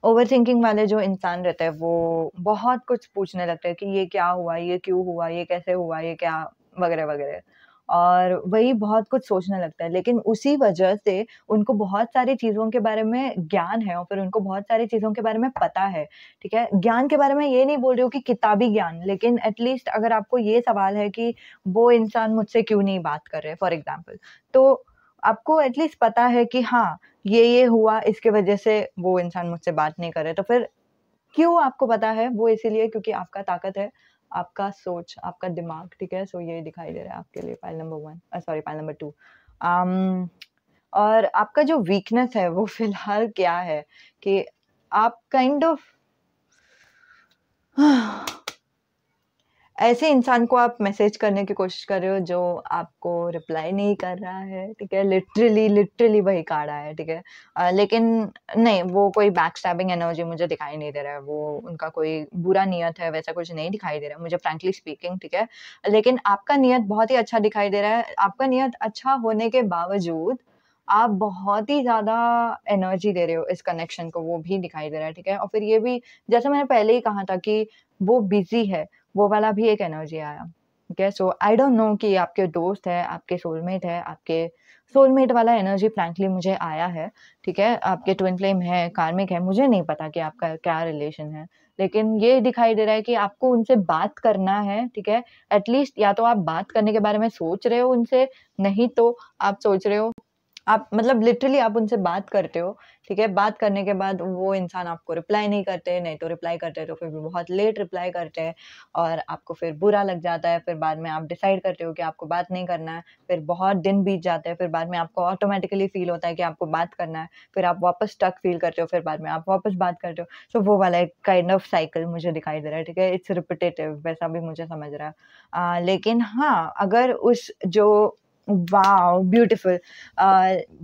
A: ओवरथिंकिंग वाले जो इंसान रहते हैं वो बहुत कुछ पूछने लगते हैं कि ये क्या हुआ, ये क्यों हुआ, ये कैसे हुआ, ये क्या वगैरह-वगैरह। और वही बहुत कुछ सोचने लगता है, लेकिन उसी वजह से उनको बहुत सारी चीज़ों के बारे में ज्ञान है और फिर उनको बहुत सारी चीज़ों के बारे में पता है, ठीक है? ज्ञान के बारे में ये नहीं बोल रही हूँ कि किताबी ज्ञान, लेकिन एट लीस्ट अगर आपको ये सवाल है कि वो इंसान मुझसे क्यों नहीं बात कर रहे, फॉर एग्ज़ाम्पल, तो आपको एट लीस्ट पता है कि हाँ, ये हुआ इसकी वजह से वो इंसान मुझसे बात नहीं कर रहे, तो फिर क्यों आपको पता है? वो इसीलिए क्योंकि आपका ताकत है, आपका सोच, आपका दिमाग, ठीक है? सो ये दिखाई दे रहा है आपके लिए pile number 1 sorry pile number 2। अम, और आपका जो वीकनेस है वो फिलहाल क्या है कि आप काइंड ऑफ ऐसे इंसान को आप मैसेज करने की कोशिश कर रहे हो जो आपको रिप्लाई नहीं कर रहा है, ठीक है? लिटरली वही कार्ड आया है, ठीक है? लेकिन नहीं, वो कोई बैकस्टैबिंग एनर्जी मुझे दिखाई नहीं दे रहा है, वो उनका कोई बुरा नियत है, वैसा कुछ नहीं दिखाई दे रहा है मुझे फ्रैंकली स्पीकिंग, ठीक है? लेकिन आपका नियत बहुत ही अच्छा दिखाई दे रहा है, आपका नियत अच्छा होने के बावजूद आप बहुत ही ज़्यादा एनर्जी दे रहे हो इस कनेक्शन को, वो भी दिखाई दे रहा है, ठीक है? और फिर ये भी जैसे मैंने पहले ही कहा था कि वो बिज़ी है, वो वाला भी एक एनर्जी आया, ठीक है? सो आई डोंट नो कि आपके दोस्त है, आपके सोलमेट है, आपके सोलमेट वाला एनर्जी फ्रैंकली मुझे आया है, ठीक है? आपके ट्विन फ्लेम है, कार्मिक है, मुझे नहीं पता कि आपका क्या रिलेशन है। लेकिन ये दिखाई दे रहा है कि आपको उनसे बात करना है, ठीक है? एट लीस्ट या तो आप बात करने के बारे में सोच रहे हो उनसे, नहीं तो आप सोच रहे हो आप मतलब लिटरली आप उनसे बात करते हो, ठीक है? बात करने के बाद वो इंसान आपको रिप्लाई नहीं करते, नहीं तो रिप्लाई करते हैं तो फिर भी बहुत लेट रिप्लाई करते हैं और आपको फिर बुरा लग जाता है। फिर बाद में आप डिसाइड करते हो कि आपको बात नहीं करना है, फिर बहुत दिन बीत जाते हैं, फिर बाद में आपको ऑटोमैटिकली फ़ील होता है कि आपको बात करना है, फिर आप वापस स्टक फ़ील करते हो, फिर बाद में आप वापस बात करते हो। सो वो वाला एक काइंड ऑफ साइकिल मुझे दिखाई दे रहा है, ठीक है? इट्स रिपिटेटिव वैसा भी मुझे समझ रहा है। लेकिन हाँ, अगर उस जो वॉव! ब्यूटीफुल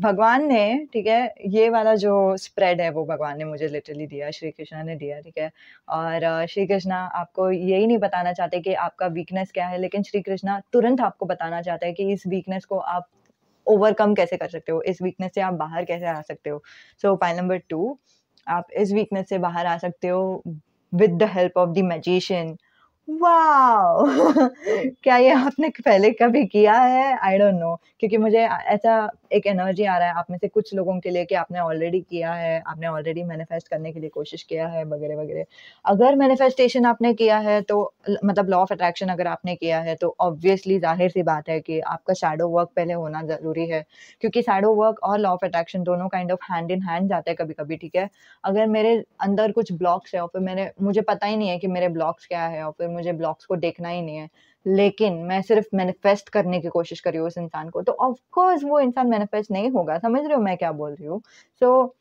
A: भगवान ने ठीक है, ये वाला जो स्प्रेड है वो भगवान ने मुझे लिटरली दिया, श्री कृष्णा ने दिया, ठीक है? और श्री कृष्णा आपको यही नहीं बताना चाहते कि आपका वीकनेस क्या है, लेकिन श्री कृष्णा तुरंत आपको बताना चाहता है कि इस वीकनेस को आप ओवरकम कैसे कर सकते हो, इस वीकनेस से आप बाहर कैसे आ सकते हो। सो पॉइंट नंबर 2 आप इस वीकनेस से बाहर आ सकते हो with the help of the magician. Wow! क्या ये आपने पहले कभी किया है? आई डोंट नो क्योंकि मुझे ऐसा एक एनर्जी आ रहा है आप में से कुछ लोगों के लिए कि आपने ऑलरेडी किया है, आपने ऑलरेडी मैनिफेस्ट करने के लिए कोशिश किया है वगैरह-वगैरह। अगर मैनिफेस्टेशन आपने किया है तो मतलब लॉ ऑफ अट्रैक्शन अगर आपने किया है तो ऑब्वियसली ज़ाहिर-सी बात है कि आपका शैडो वर्क पहले होना ज़रूरी है, क्योंकि शैडो वर्क और लॉ ऑफ अट्रैक्शन दोनों kind of hand in hand जाते हैं कभी-कभी, ठीक है? अगर मेरे अंदर कुछ ब्लॉक्स है और फिर मुझे पता ही नहीं है कि मेरे ब्लॉक्स क्या है और फिर मुझे ब्लॉक्स को देखना ही नहीं है, लेकिन मैं सिर्फ़ मैनिफेस्ट करने की कोशिश कर रही हूँ उस इंसान को, तो ऑफ़ कोर्स वो इंसान मैनिफेस्ट नहीं होगा, समझ रहे हो मैं क्या बोल रही हूँ? सो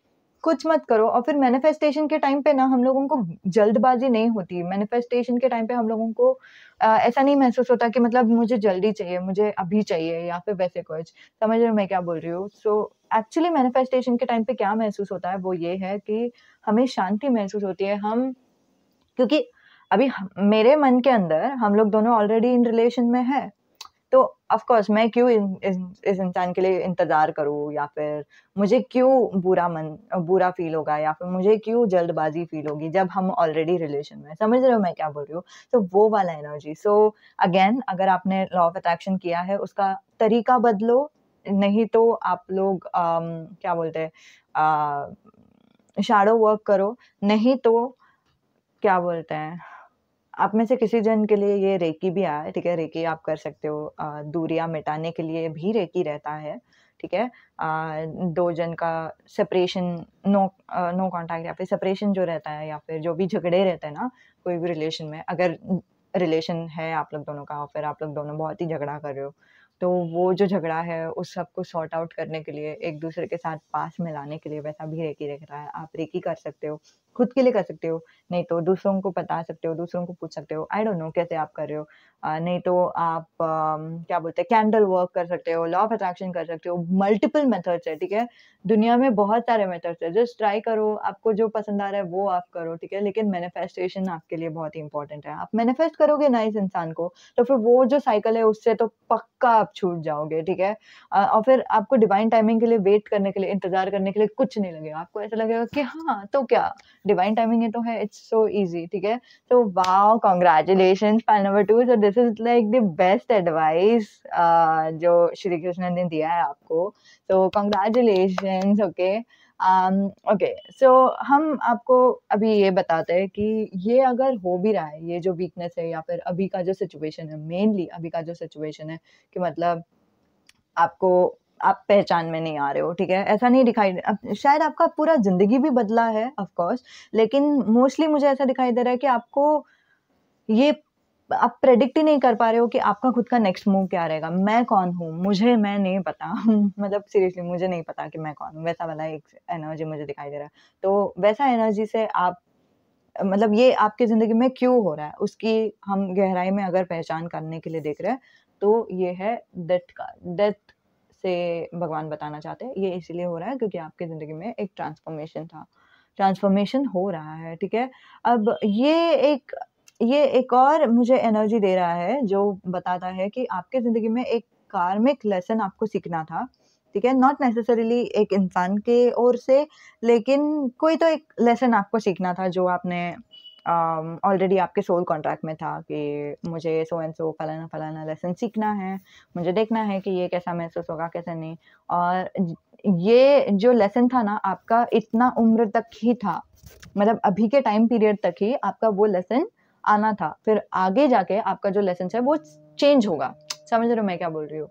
A: कुछ मत करो। और फिर मैनिफेस्टेशन के टाइम पे ना हम लोगों को जल्दबाजी नहीं होती। मैनिफेस्टेशन के टाइम पे हम लोगों को ऐसा नहीं महसूस होता कि मतलब मुझे जल्दी चाहिए, मुझे अभी चाहिए या फिर वैसे कुछ। समझ रहे हो मैं क्या बोल रही हूँ? सो एक्चुअली मैनिफेस्टेशन के टाइम पे क्या महसूस होता है वो ये है कि हमें शांति महसूस होती है। हम क्योंकि अभी मेरे मन के अंदर हम लोग दोनों ऑलरेडी इन रिलेशन में है, तो ऑफ कोर्स मैं क्यों इस इंसान के लिए इंतजार करूँ, या फिर मुझे क्यों बुरा फील होगा, या फिर मुझे क्यों जल्दबाजी फील होगी जब हम ऑलरेडी रिलेशन में। समझ रहे हो मैं क्या बोल रही हूँ? तो वो वाला एनर्जी। सो अगेन, अगर आपने लॉ ऑफ अट्रैक्शन किया है उसका तरीका बदलो, नहीं तो आप लोग क्या बोलते हैं, शैडो वर्क करो, नहीं तो क्या बोलते हैं, आप में से किसी जन के लिए ये रेकी भी आया है, ठीक है? रेकी आप कर सकते हो, दूरियां मिटाने के लिए भी रेकी रहता है, ठीक है? दो जन का सेपरेशन, नो कांटेक्ट, या फिर सेपरेशन जो रहता है, या फिर जो भी झगड़े रहते हैं ना कोई भी रिलेशन में, अगर रिलेशन है आप लोग दोनों का और फिर आप लोग दोनों बहुत ही झगड़ा कर रहे हो, तो वो जो झगड़ा है उस सब को सॉर्ट आउट करने के लिए, एक दूसरे के साथ पास में लाने के लिए, वैसा भी रेकी रहता है। आप रेकी कर सकते हो, खुद के लिए कर सकते हो, नहीं तो दूसरों को बता सकते हो, दूसरों को पूछ सकते हो। आई डोंट नो कैसे आप कर रहे हो। नहीं तो आप क्या बोलते हैं, कैंडल वर्क कर सकते हो, लॉ ऑफ अट्रैक्शन कर सकते हो। मल्टीपल मेथड्स है, ठीक है? दुनिया में बहुत सारे मेथड्स है, जस्ट ट्राई करो, आपको जो पसंद आ रहा है वो आप करो, ठीक है? लेकिन मैनिफेस्टेशन आपके लिए बहुत ही इंपॉर्टेंट है। आप मैनिफेस्ट करोगे ना इस इंसान को, तो फिर वो जो साइकिल है उससे तो पक्का आप छूट जाओगे, ठीक है? और फिर आपको डिवाइन टाइमिंग के लिए वेट करने के लिए, इंतजार करने के लिए कुछ नहीं लगेगा। आपको ऐसा लगेगा कि हाँ, तो क्या, डिवाइन टाइमिंग ही तो है, इट्स सो इजी, ठीक है? तो wow, congratulations file number 2। So this is like the best advice जो श्री कृष्ण ने दिया है आपको। तो कांग्रेचुलेशंस। ओके, ओके, सो हम आपको अभी ये बताते हैं कि ये अगर हो भी रहा है, ये जो वीकनेस है, या फिर अभी का जो सिचुएशन है, मेनली अभी का जो सिचुएशन है कि मतलब आपको, आप पहचान में नहीं आ रहे हो, ठीक है? ऐसा नहीं दिखाई शायद आपका पूरा ज़िंदगी भी बदला है ऑफ कोर्स, लेकिन मोस्टली मुझे ऐसा दिखाई दे रहा है कि आपको ये, आप प्रेडिक्ट ही नहीं कर पा रहे हो कि आपका खुद का नेक्स्ट मूव क्या रहेगा। मैं कौन हूँ? मैं नहीं पता। मतलब सीरियसली मुझे नहीं पता कि मैं कौन हूँ, वैसा वाला एक एनर्जी मुझे दिखाई दे रहा है। तो वैसा एनर्जी से आप, मतलब ये आपकी ज़िंदगी में क्यों हो रहा है, उसकी हम गहराई में अगर पहचान करने के लिए देख रहे हैं, तो ये है डेथ का। डेथ से भगवान बताना चाहते हैं, ये इसीलिए हो रहा है क्योंकि आपकी ज़िंदगी में एक ट्रांसफ़ॉर्मेशन था। ट्रांसफ़ॉर्मेशन हो रहा है, ठीक है? अब ये एक और मुझे एनर्जी दे रहा है, जो बताता है कि आपकी ज़िंदगी में एक कार्मिक लेसन आपको सीखना था, ठीक है? नॉट नेसेसरीली एक इंसान के ओर से, लेकिन कोई तो एक लेसन आपको सीखना था जो आपने ऑलरेडी आपके सोल कॉन्ट्रैक्ट में था कि मुझे सो एंड सो फलाना-फलाना लेसन सीखना है, मुझे देखना है कि ये कैसा महसूस होगा, कैसा नहीं। और ये जो लेसन था ना आपका, इतना उम्र तक ही था, मतलब अभी के टाइम पीरियड तक ही आपका वो लेसन आना था। फिर आगे जाके आपका जो लेसन है वो चेंज होगा। समझ रहे हो मैं क्या बोल रही हूँ?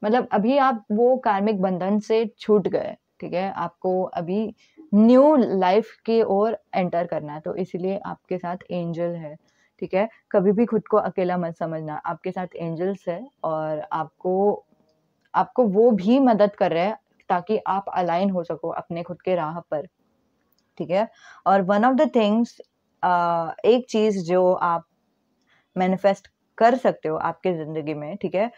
A: मतलब अभी आप वो कार्मिक बंधन से छूट गए, ठीक है? आपको अभी न्यू लाइफ की ओर एंटर करना है, तो इसीलिए आपके साथ एंजल है, ठीक है? कभी भी खुद को अकेला मत समझना, आपके साथ एंजल्स है और आपको आपको वो भी मदद कर रहे हैं ताकि आप अलाइन हो सको अपने खुद के राह पर, ठीक है? और वन ऑफ द थिंग्स, एक चीज़ जो आप मैनिफेस्ट कर सकते हो आपकी ज़िंदगी में, ठीक है?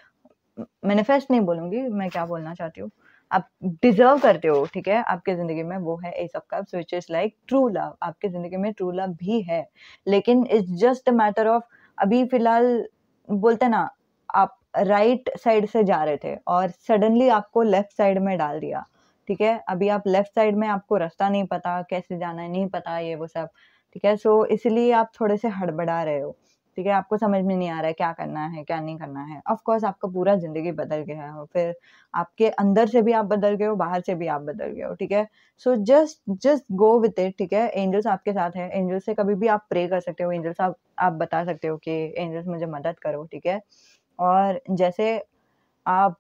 A: मैनिफेस्ट नहीं बोलूँगी, मैं क्या बोलना चाहती हूँ, आप डिज़र्व करते हो, ठीक है? आपकी ज़िंदगी में वो है S of cups, which is like true love. आपकी ज़िंदगी में ट्रू लव भी है, लेकिन it's just a matter of, अभी फ़िलहाल बोलते हैं ना, आप राइट साइड से जा रहे थे और सडनली आपको लेफ्ट साइड में डाल दिया, ठीक है? अभी आप लेफ्ट साइड में, आपको रास्ता नहीं पता, कैसे जाना है नहीं पता, ये वो सब, ठीक है? सो इसलिए आप थोड़े से हड़बड़ा रहे हो, ठीक है? आपको समझ में नहीं आ रहा है क्या करना है, क्या नहीं करना है। ऑफ कोर्स आपका पूरा ज़िंदगी बदल गया है और फिर आपके अंदर से भी आप बदल गए हो, बाहर से भी आप बदल गए हो, ठीक है? So just just go with it, ठीक है? एंजल्स आपके साथ हैं, एंजल्स से कभी भी आप प्रे कर सकते हो, एंजल्स आप बता सकते हो कि एंजल्स मुझे मदद करो, ठीक है? और जैसे आप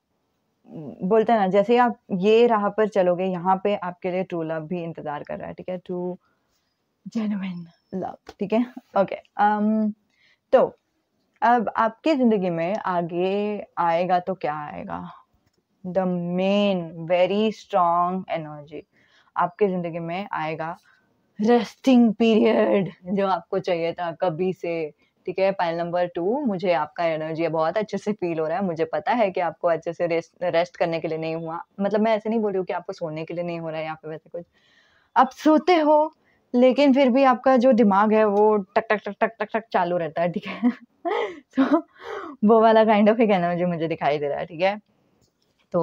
A: बोलते हैं ना, जैसे ही आप ये राह पर चलोगे, यहाँ पे आपके लिए ट्रू लव भी इंतज़ार कर रहा है, ठीक है? ट्रू जेन्युइन लव, ठीक है? ओके, तो अब आपकी ज़िंदगी में आगे आएगा तो क्या आएगा? The main very strong energy आपके ज़िंदगी में आएगा रेस्टिंग पीरियड जो आपको चाहिए था कभी से, ठीक है? पाइल नंबर 2 मुझे आपका एनर्जी बहुत अच्छे से फ़ील हो रहा है। मुझे पता है कि आपको अच्छे से रेस्ट करने के लिए नहीं हुआ। मतलब मैं ऐसे नहीं बोल रही हूँ कि आपको सोने के लिए नहीं हो रहा है या फिर वैसे कुछ। आप सोते हो, लेकिन फिर भी आपका जो दिमाग है वो टक, टक, टक, टक, टक, टक चालू रहता है, ठीक है? तो वो वाला काइंड ऑफ एक एनर्जी मुझे दिखाई दे रहा है, ठीक है? तो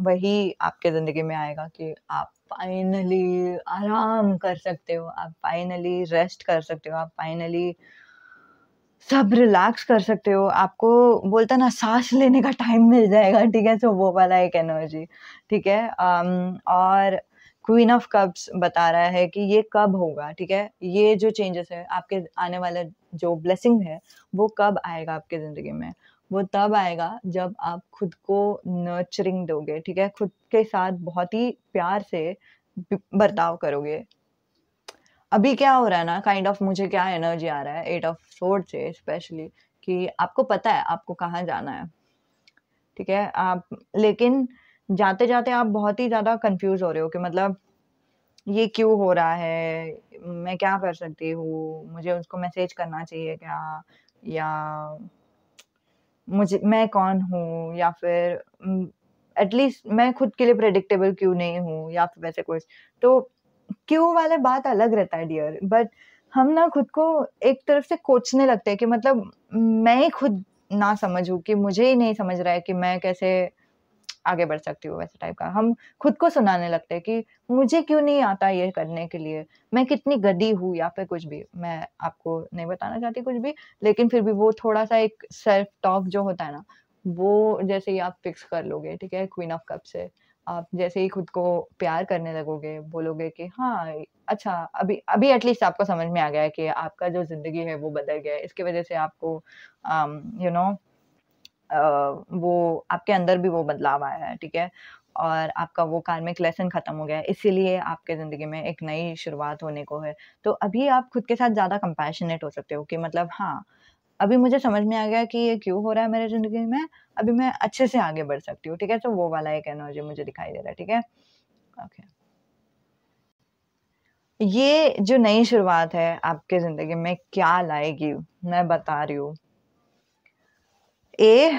A: वही आपके ज़िंदगी में आएगा कि आप फाइनली आराम कर सकते हो, आप फाइनली रेस्ट कर सकते हो, आप फाइनली सब रिलैक्स कर सकते हो। आपको बोलते हैं ना साँस लेने का टाइम मिल जाएगा, ठीक है? तो वो वाला एक एनर्जी, ठीक है? और क्वीन ऑफ कप्स बता रहा है कि ये कब होगा, ठीक है? ये जो चेंजेस है आपके आने वाला जो ब्लेसिंग है, वो कब आएगा आपके ज़िंदगी में? वो तब आएगा जब आप खुद को नर्चरिंग दोगे, ठीक है? खुद के साथ बहुत ही प्यार से बर्ताव करोगे। अभी क्या हो रहा है ना काइंड ऑफ मुझे क्या एनर्जी आ रहा है 8 ऑफ स्वॉर्ड से स्पेशली कि आपको पता है आपको कहाँ जाना है, ठीक है? आप लेकिन जाते-जाते आप बहुत ही ज़्यादा कन्फ्यूज़ हो रहे हो कि मतलब ये क्यों हो रहा है? मैं क्या कर सकती हूँ? मुझे उसको मैसेज करना चाहिए क्या? या मैं कौन हूँ? या फिर एटलीस्ट मैं खुद के लिए प्रेडिक्टेबल क्यों नहीं हूँ? या फिर वैसे कुछ। तो क्यों वाला बात अलग रहता है डियर, बट हम ना खुद को एक तरफ से कोसने लगते हैं कि मतलब मैं ही खुद ना समझूँ कि मुझे ही नहीं समझ रहा है कि मैं कैसे आगे बढ़ सकती हूँ वैसे टाइप का। हम खुद को सुनाने लगते हैं कि मुझे क्यों नहीं आता ये करने के लिए, मैं कितनी गधी हूँ या फिर कुछ भी। मैं आपको नहीं बताना चाहती कुछ भी, लेकिन फिर भी वो थोड़ा-सा एक सेल्फ टॉक जो होता है ना, वो जैसे ही आप फिक्स कर लोगे, ठीक है? क्वीन ऑफ कप से, आप जैसे ही खुद को प्यार करने लगोगे, बोलोगे कि हाँ, अच्छा अभी अभी एटलीस्ट आपको समझ में आ गया है कि आपका जो ज़िंदगी है वो बदल गया है। इसकी वज़ह से आपको यू नो वो आपके अंदर भी वो बदलाव आया है, ठीक है? और आपका वो कार्मिक लेसन खत्म हो गया है, इसीलिए आपके ज़िंदगी में एक नई शुरुआत होने को है। तो अभी आप खुद के साथ ज़्यादा कंपैशनेट हो सकते हो कि मतलब हाँ, अभी मुझे समझ में आ गया कि ये क्यों हो रहा है मेरे ज़िंदगी में, अभी मैं अच्छे से आगे बढ़ सकती हूँ, ठीक है? तो वो वाला एक एनर्जी मुझे दिखाई दे रहा है, ठीक है? ओके। ये जो नई शुरुआत है आपके ज़िंदगी में क्या लाएगी, मैं बता रही हूँ। ए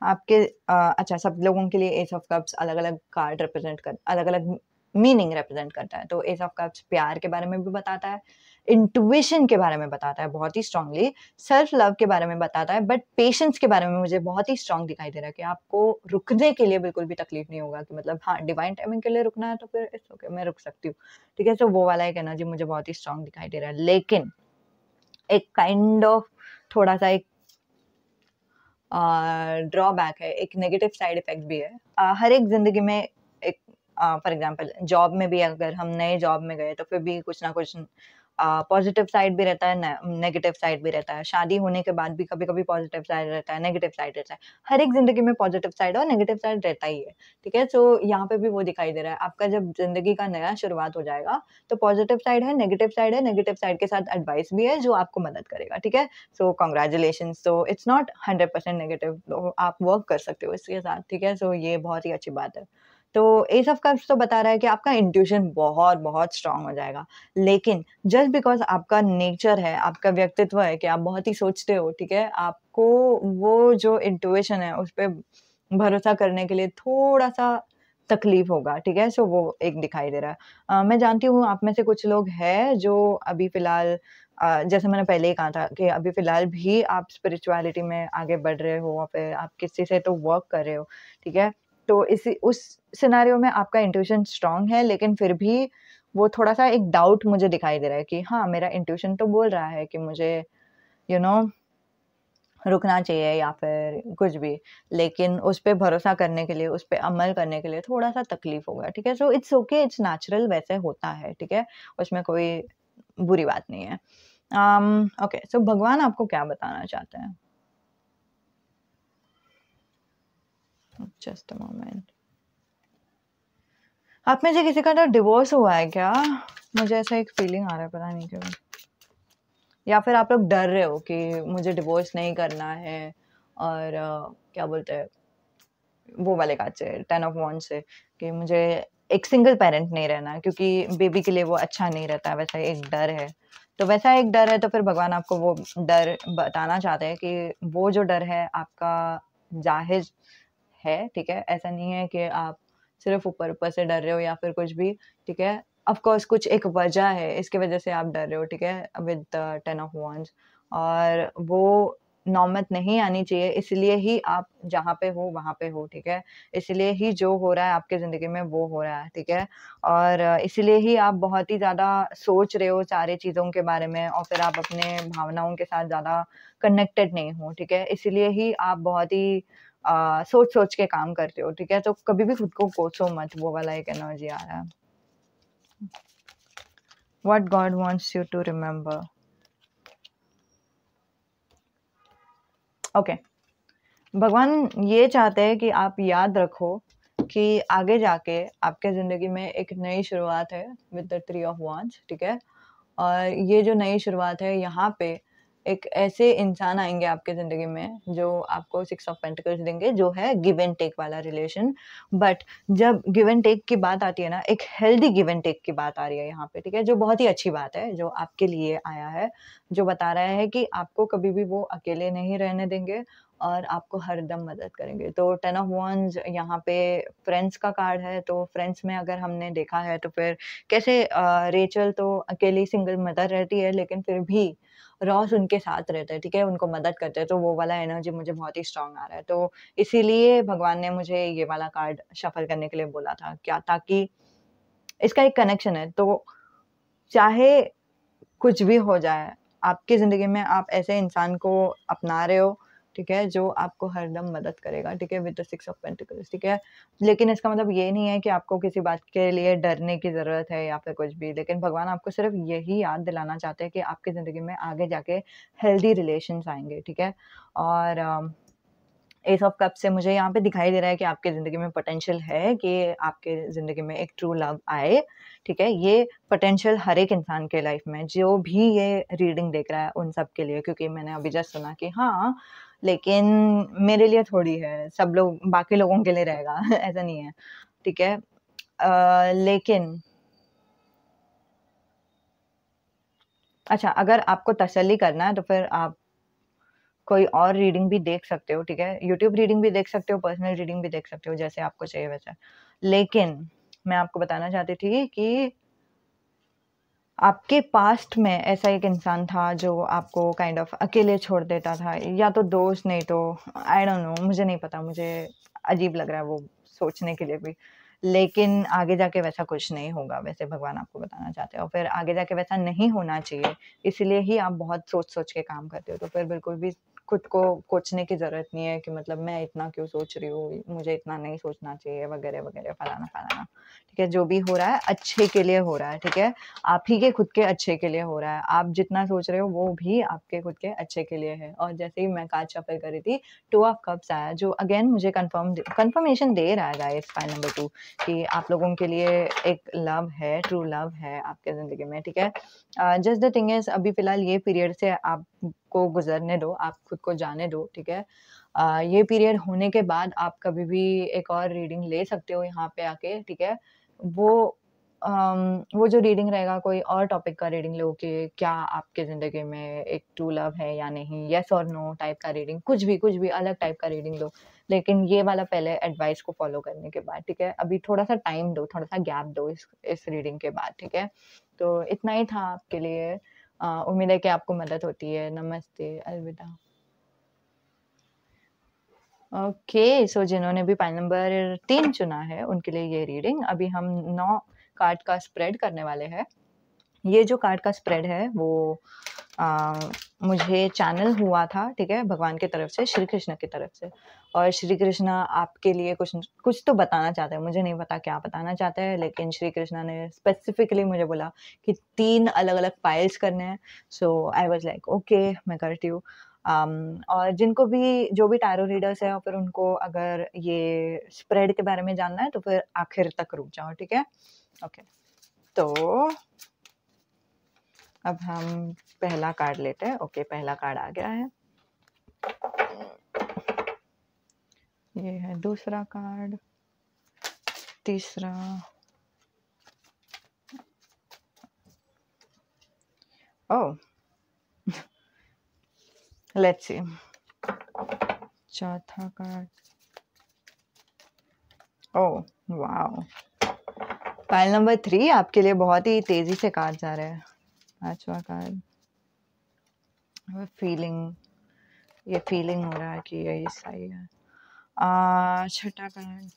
A: आपके अच्छा सब लोगों के लिए एस ऑफ कप्स अलग-अलग कार्ड रिप्रेजेंट कर अलग-अलग मीनिंग रिप्रेजेंट करता है। तो एस ऑफ कप्स प्यार के बारे में भी बताता है, इंट्यूशन के बारे में बताता है बहुत ही स्ट्रांगली, सेल्फ लव के बारे में बताता है, बट पेशेंस के बारे में मुझे बहुत ही स्ट्रांग दिखाई दे रहा है कि आपको रुकने के लिए बिल्कुल भी तकलीफ नहीं होगा कि मतलब हाँ, डिवाइन टाइमिंग के लिए रुकना है तो फिर इट्स ओके मैं रुक सकती हूँ। ठीक है? तो वो वाला एक एनर्जी मुझे बहुत ही स्ट्रांग दिखाई दे रहा है। लेकिन एक काइंड ऑफ थोड़ा-सा एक ड्रॉबैक है, एक नेगेटिव साइड इफ़ेक्ट भी है। हर एक ज़िंदगी में एक फॉर एग्ज़ाम्पल जॉब में भी अगर हम नए जॉब में गए तो फिर भी कुछ ना कुछ पॉज़िटिव साइड भी रहता है, नेगेटिव साइड भी रहता है। शादी होने के बाद भी कभी-कभी पॉज़िटिव साइड रहता है, नेगेटिव साइड रहता है। हर एक ज़िंदगी में पॉज़िटिव साइड और नेगेटिव साइड रहता ही है, ठीक है? तो यहाँ पे भी वो दिखाई दे रहा है। आपका जब ज़िंदगी का नया शुरुआत हो जाएगा, तो पॉज़िटिव साइड है, नेगेटिव साइड के साथ एडवाइस भी है जो आपको मदद करेगा, ठीक है? सो congratulations so it's not 100% negative तो आप वर्क कर सकते हो इसके साथ, ठीक है? सो ये बहुत ही अच्छी बात है। तो एस ऑफ कप्स तो बता रहा है कि आपका इंट्यूशन बहुत-बहुत स्ट्रॉन्ग हो जाएगा। लेकिन जस्ट बिकॉज़ आपका नेचर है, आपका व्यक्तित्व है कि आप बहुत ही सोचते हो, ठीक है? आपको वो जो इंट्यूशन है उस पे भरोसा करने के लिए थोड़ा-सा तकलीफ होगा, ठीक है? सो वो एक दिखाई दे रहा है। मैं जानती हूँ आप में से कुछ लोग हैं जो अभी फ़िलहाल जैसे मैंने पहले ही कहा था कि अभी फ़िलहाल भी आप स्पिरिचुअलिटी में आगे बढ़ रहे हो और फिर आप किसी से तो वर्क कर रहे हो, ठीक है? तो इसी उस सिनेरियो में आपका इंट्यूशन स्ट्रॉन्ग है, लेकिन फिर भी वो थोड़ा-सा एक डाउट मुझे दिखाई दे रहा है कि हाँ, मेरा इंट्यूशन तो बोल रहा है कि मुझे यू नो रुकना चाहिए या फिर कुछ भी, लेकिन उस पे भरोसा करने के लिए, उस पे अमल करने के लिए थोड़ा-सा तकलीफ होगा, ठीक है? So it's okay, it's natural वैसे होता है, ठीक है? उसमें कोई बुरी बात नहीं है। ओके, सो भगवान आपको क्या बताना चाहते हैं? Just a moment. आप में से किसी का तो डिवोर्स हुआ है क्या? मुझे ऐसा एक फीलिंग आ रहा है, पता नहीं क्यों। या फिर आप लोग डर रहे हो कि मुझे डिवोर्स नहीं करना है और क्या बोलते हैं वो वाले कार्ड से 10 ऑफ वांड्स से कि मुझे एक सिंगल पेरेंट नहीं रहना, क्योंकि बेबी के लिए वो अच्छा नहीं रहता, वैसा एक डर है। तो वैसा एक डर है, तो फिर भगवान आपको वो डर बताना चाहते हैं कि वो जो डर है आपका जायज़ है, ठीक है? ऐसा नहीं है कि आप सिर्फ़ ऊपर-ऊपर से डर रहे हो या फिर कुछ भी, ठीक है? ऑफ़ कोर्स कुछ एक वजह है, इसकी वजह से आप डर रहे हो, ठीक है? विद द 10 ऑफ वांड्स, और वो नौबत नहीं आनी चाहिए, इसलिए ही आप जहाँ पे हो, वहाँ पे हो, ठीक है? इसलिए ही जो हो रहा है आपकी ज़िंदगी में, वो हो रहा है, ठीक है? और इसीलिए ही आप बहुत ही ज़्यादा सोच रहे हो सारी चीज़ों के बारे में, और फिर आप अपने भावनाओं के साथ ज़्यादा कनेक्टेड नहीं हो, ठीक है? इसीलिए ही आप बहुत ही सोच-सोच के काम करते हो, ठीक है? तो कभी भी खुद को कोसो मत, वो वाला एक एनर्जी आ रहा है। What God wants you to remember. Okay, भगवान ये चाहते हैं कि आप याद रखो कि आगे जाके आपके ज़िंदगी में एक नई शुरुआत है विद द 3 ऑफ वांड्स, ठीक है? और ये जो नई शुरुआत है, यहाँ पे एक ऐसे इंसान आएँगे आपकी ज़िंदगी में जो आपको 6 ऑफ पेंटिकल्स देंगे, जो है गिव एंड टेक वाला रिलेशन। बट जब गिव एंड टेक की बात आती है ना, एक हेल्दी गिव एंड टेक की बात आ रही है यहाँ पे, ठीक है? जो बहुत ही अच्छी बात है, जो आपके लिए आया है, जो बता रहा है कि आपको कभी भी वो अकेले नहीं रहने देंगे और आपको हरदम मदद करेंगे। तो 10 ऑफ वांड्स यहाँ पे फ्रेंड्स का कार्ड है, तो फ्रेंड्स में अगर हमने देखा है तो फिर कैसे रेचल तो अकेली सिंगल मदर रहती है, लेकिन फिर भी रॉस उनके साथ रहता है, ठीक है? उनको मदद करते हैं, तो वो वाला एनर्जी मुझे बहुत ही स्ट्रॉन्ग आ रहा है। तो इसीलिए भगवान ने मुझे ये वाला कार्ड शफ़ल करने के लिए बोला था, क्या ताकि इसका एक कनेक्शन है, तो चाहे कुछ भी हो जाए, आपकी ज़िंदगी में आप ऐसे इंसान को अपना रहे हो, ठीक है? जो आपको हरदम मदद करेगा, ठीक है? विद द 6 ऑफ पेंटिकल्स, ठीक है? लेकिन इसका मतलब ये नहीं है कि आपको किसी बात के लिए डरने की ज़रूरत है या फिर कुछ भी, लेकिन भगवान आपको सिर्फ़ यही याद दिलाना चाहते हैं कि आपकी ज़िंदगी में आगे जाके हेल्दी रिलेशंस आएँगे, ठीक है? और एस ऑफ कप से मुझे यहाँ पे दिखाई दे रहा है कि आपकी ज़िंदगी में पोटेंशियल है कि आपके ज़िंदगी में एक ट्रू लव आए, ठीक है? ये पोटेंशियल हर एक इंसान के लाइफ में, जो भी ये रीडिंग देख रहा है, उन सब के लिए, क्योंकि मैंने अभी जस्ट सुना कि हाँ, लेकिन मेरे लिए थोड़ी है, सब लोग बाकी लोगों के लिए रहेगा, ऐसा नहीं है, ठीक है? लेकिन अच्छा, अगर आपको तसल्ली करना है, तो फिर आप कोई और रीडिंग भी देख सकते हो, ठीक है? यूट्यूब रीडिंग भी देख सकते हो, पर्सनल रीडिंग भी देख सकते हो, जैसे आपको चाहिए वैसा। लेकिन मैं आपको बताना चाहती थी कि आपके पास्ट में ऐसा एक इंसान था जो आपको काइंड ऑफ अकेले छोड़ देता था, या तो दोस्त, नहीं तो आई डोंट नो, मुझे नहीं पता, मुझे अजीब लग रहा है वो सोचने के लिए भी। लेकिन आगे जाके वैसा कुछ नहीं होगा, वैसे भगवान आपको बताना चाहते हैं, और फिर आगे जाके वैसा नहीं होना चाहिए, इसीलिए ही आप बहुत सोच-सोच के काम करते हो। तो फिर बिल्कुल भी खुद को कोचने की ज़रूरत नहीं है कि मतलब मैं इतना क्यों सोच रही हूँ, मुझे इतना नहीं सोचना चाहिए, वगैरह-वगैरह, फलाना-फलाना। ठीक है? जो भी हो रहा है अच्छे के लिए हो रहा है, ठीक है? आप ही के खुद के अच्छे के लिए हो रहा है। आप जितना सोच रहे हो वो भी आपके खुद के अच्छे के लिए है। और जैसे ही मैं कार्ड शफ़ल कर रही थी, 2 ऑफ कप्स आया, जो अगेन मुझे कन्फर्मेशन दे रहा है गाइस, पाइल नंबर 2, कि आप लोगों के लिए एक लव है, ट्रू लव है आपके ज़िंदगी में, ठीक है? जस्ट द थिंग इज़, अभी फ़िलहाल ये पीरियड से आपको गुज़रने दो, आप खुद को जाने दो, ठीक है? ये पीरियड होने के बाद आप कभी भी एक और रीडिंग ले सकते हो यहाँ पे आके, ठीक है? वो वो जो रीडिंग रहेगा, कोई और टॉपिक का रीडिंग लो कि क्या आपके ज़िंदगी में एक ट्रू लव है या नहीं, येस और नो टाइप का रीडिंग, कुछ भी अलग टाइप का रीडिंग लो। लेकिन ये वाला पहले एडवाइस को फ़ॉलो करने के बाद, ठीक है? अभी थोड़ा-सा टाइम दो, थोड़ा-सा गैप दो इस रीडिंग के बाद, ठीक है? तो इतना ही था आपके लिए। उम्मीद है कि आपको मदद होती है। नमस्ते, अलविदा। ओके, सो जिन्होंने भी पाइल नंबर 3 चुना है, उनके लिए ये रीडिंग। अभी हम 9 कार्ड का स्प्रेड करने वाले हैं। ये जो कार्ड का स्प्रेड है वो अ, मुझे चैनल हुआ था, ठीक है? भगवान की तरफ से, श्री कृष्ण की तरफ से। और श्री कृष्ण आपके लिए कुछ कुछ तो बताना चाहते हैं, मुझे नहीं पता क्या बताना चाहते हैं, लेकिन श्री कृष्ण ने स्पेसिफिकली मुझे बोला कि 3 अलग-अलग फाइल्स करने हैं। सो आई वाज़ लाइक ओके, मैं करती हूँ। और जिनको भी, जो भी टैरो रीडर्स हैं, और फिर उनको अगर ये स्प्रेड के बारे में जानना है, तो फिर आखिर तक रुक जाओ, ठीक है? ओके, तो अब हम पहला कार्ड लेते हैं। ओके, पहला कार्ड आ गया है। ये है दूसरा कार्ड, तीसरा, ओह, लेट्स सी। चौथा card, oh wow, pile number 3 आपके लिए बहुत ही तेजी से कार्ड आ रहे हैं। पांचवा कार्ड, फीलिंग, ये फीलिंग हो रहा है कि यही सही है। छठा कार्ड,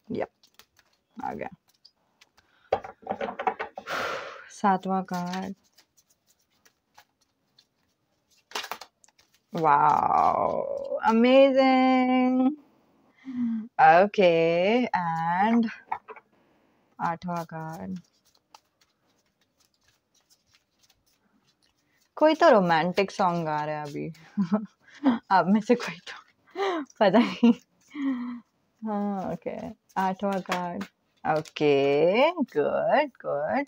A: यप, आ गया। सातवां card, wow, amazing, okay, and आठवां कार्ड, कोई तो रोमांटिक सॉन्ग गा रहा है अभी आप में से कोई तो पता नहीं। हाँ, ओके, आठवां card, okay, good good,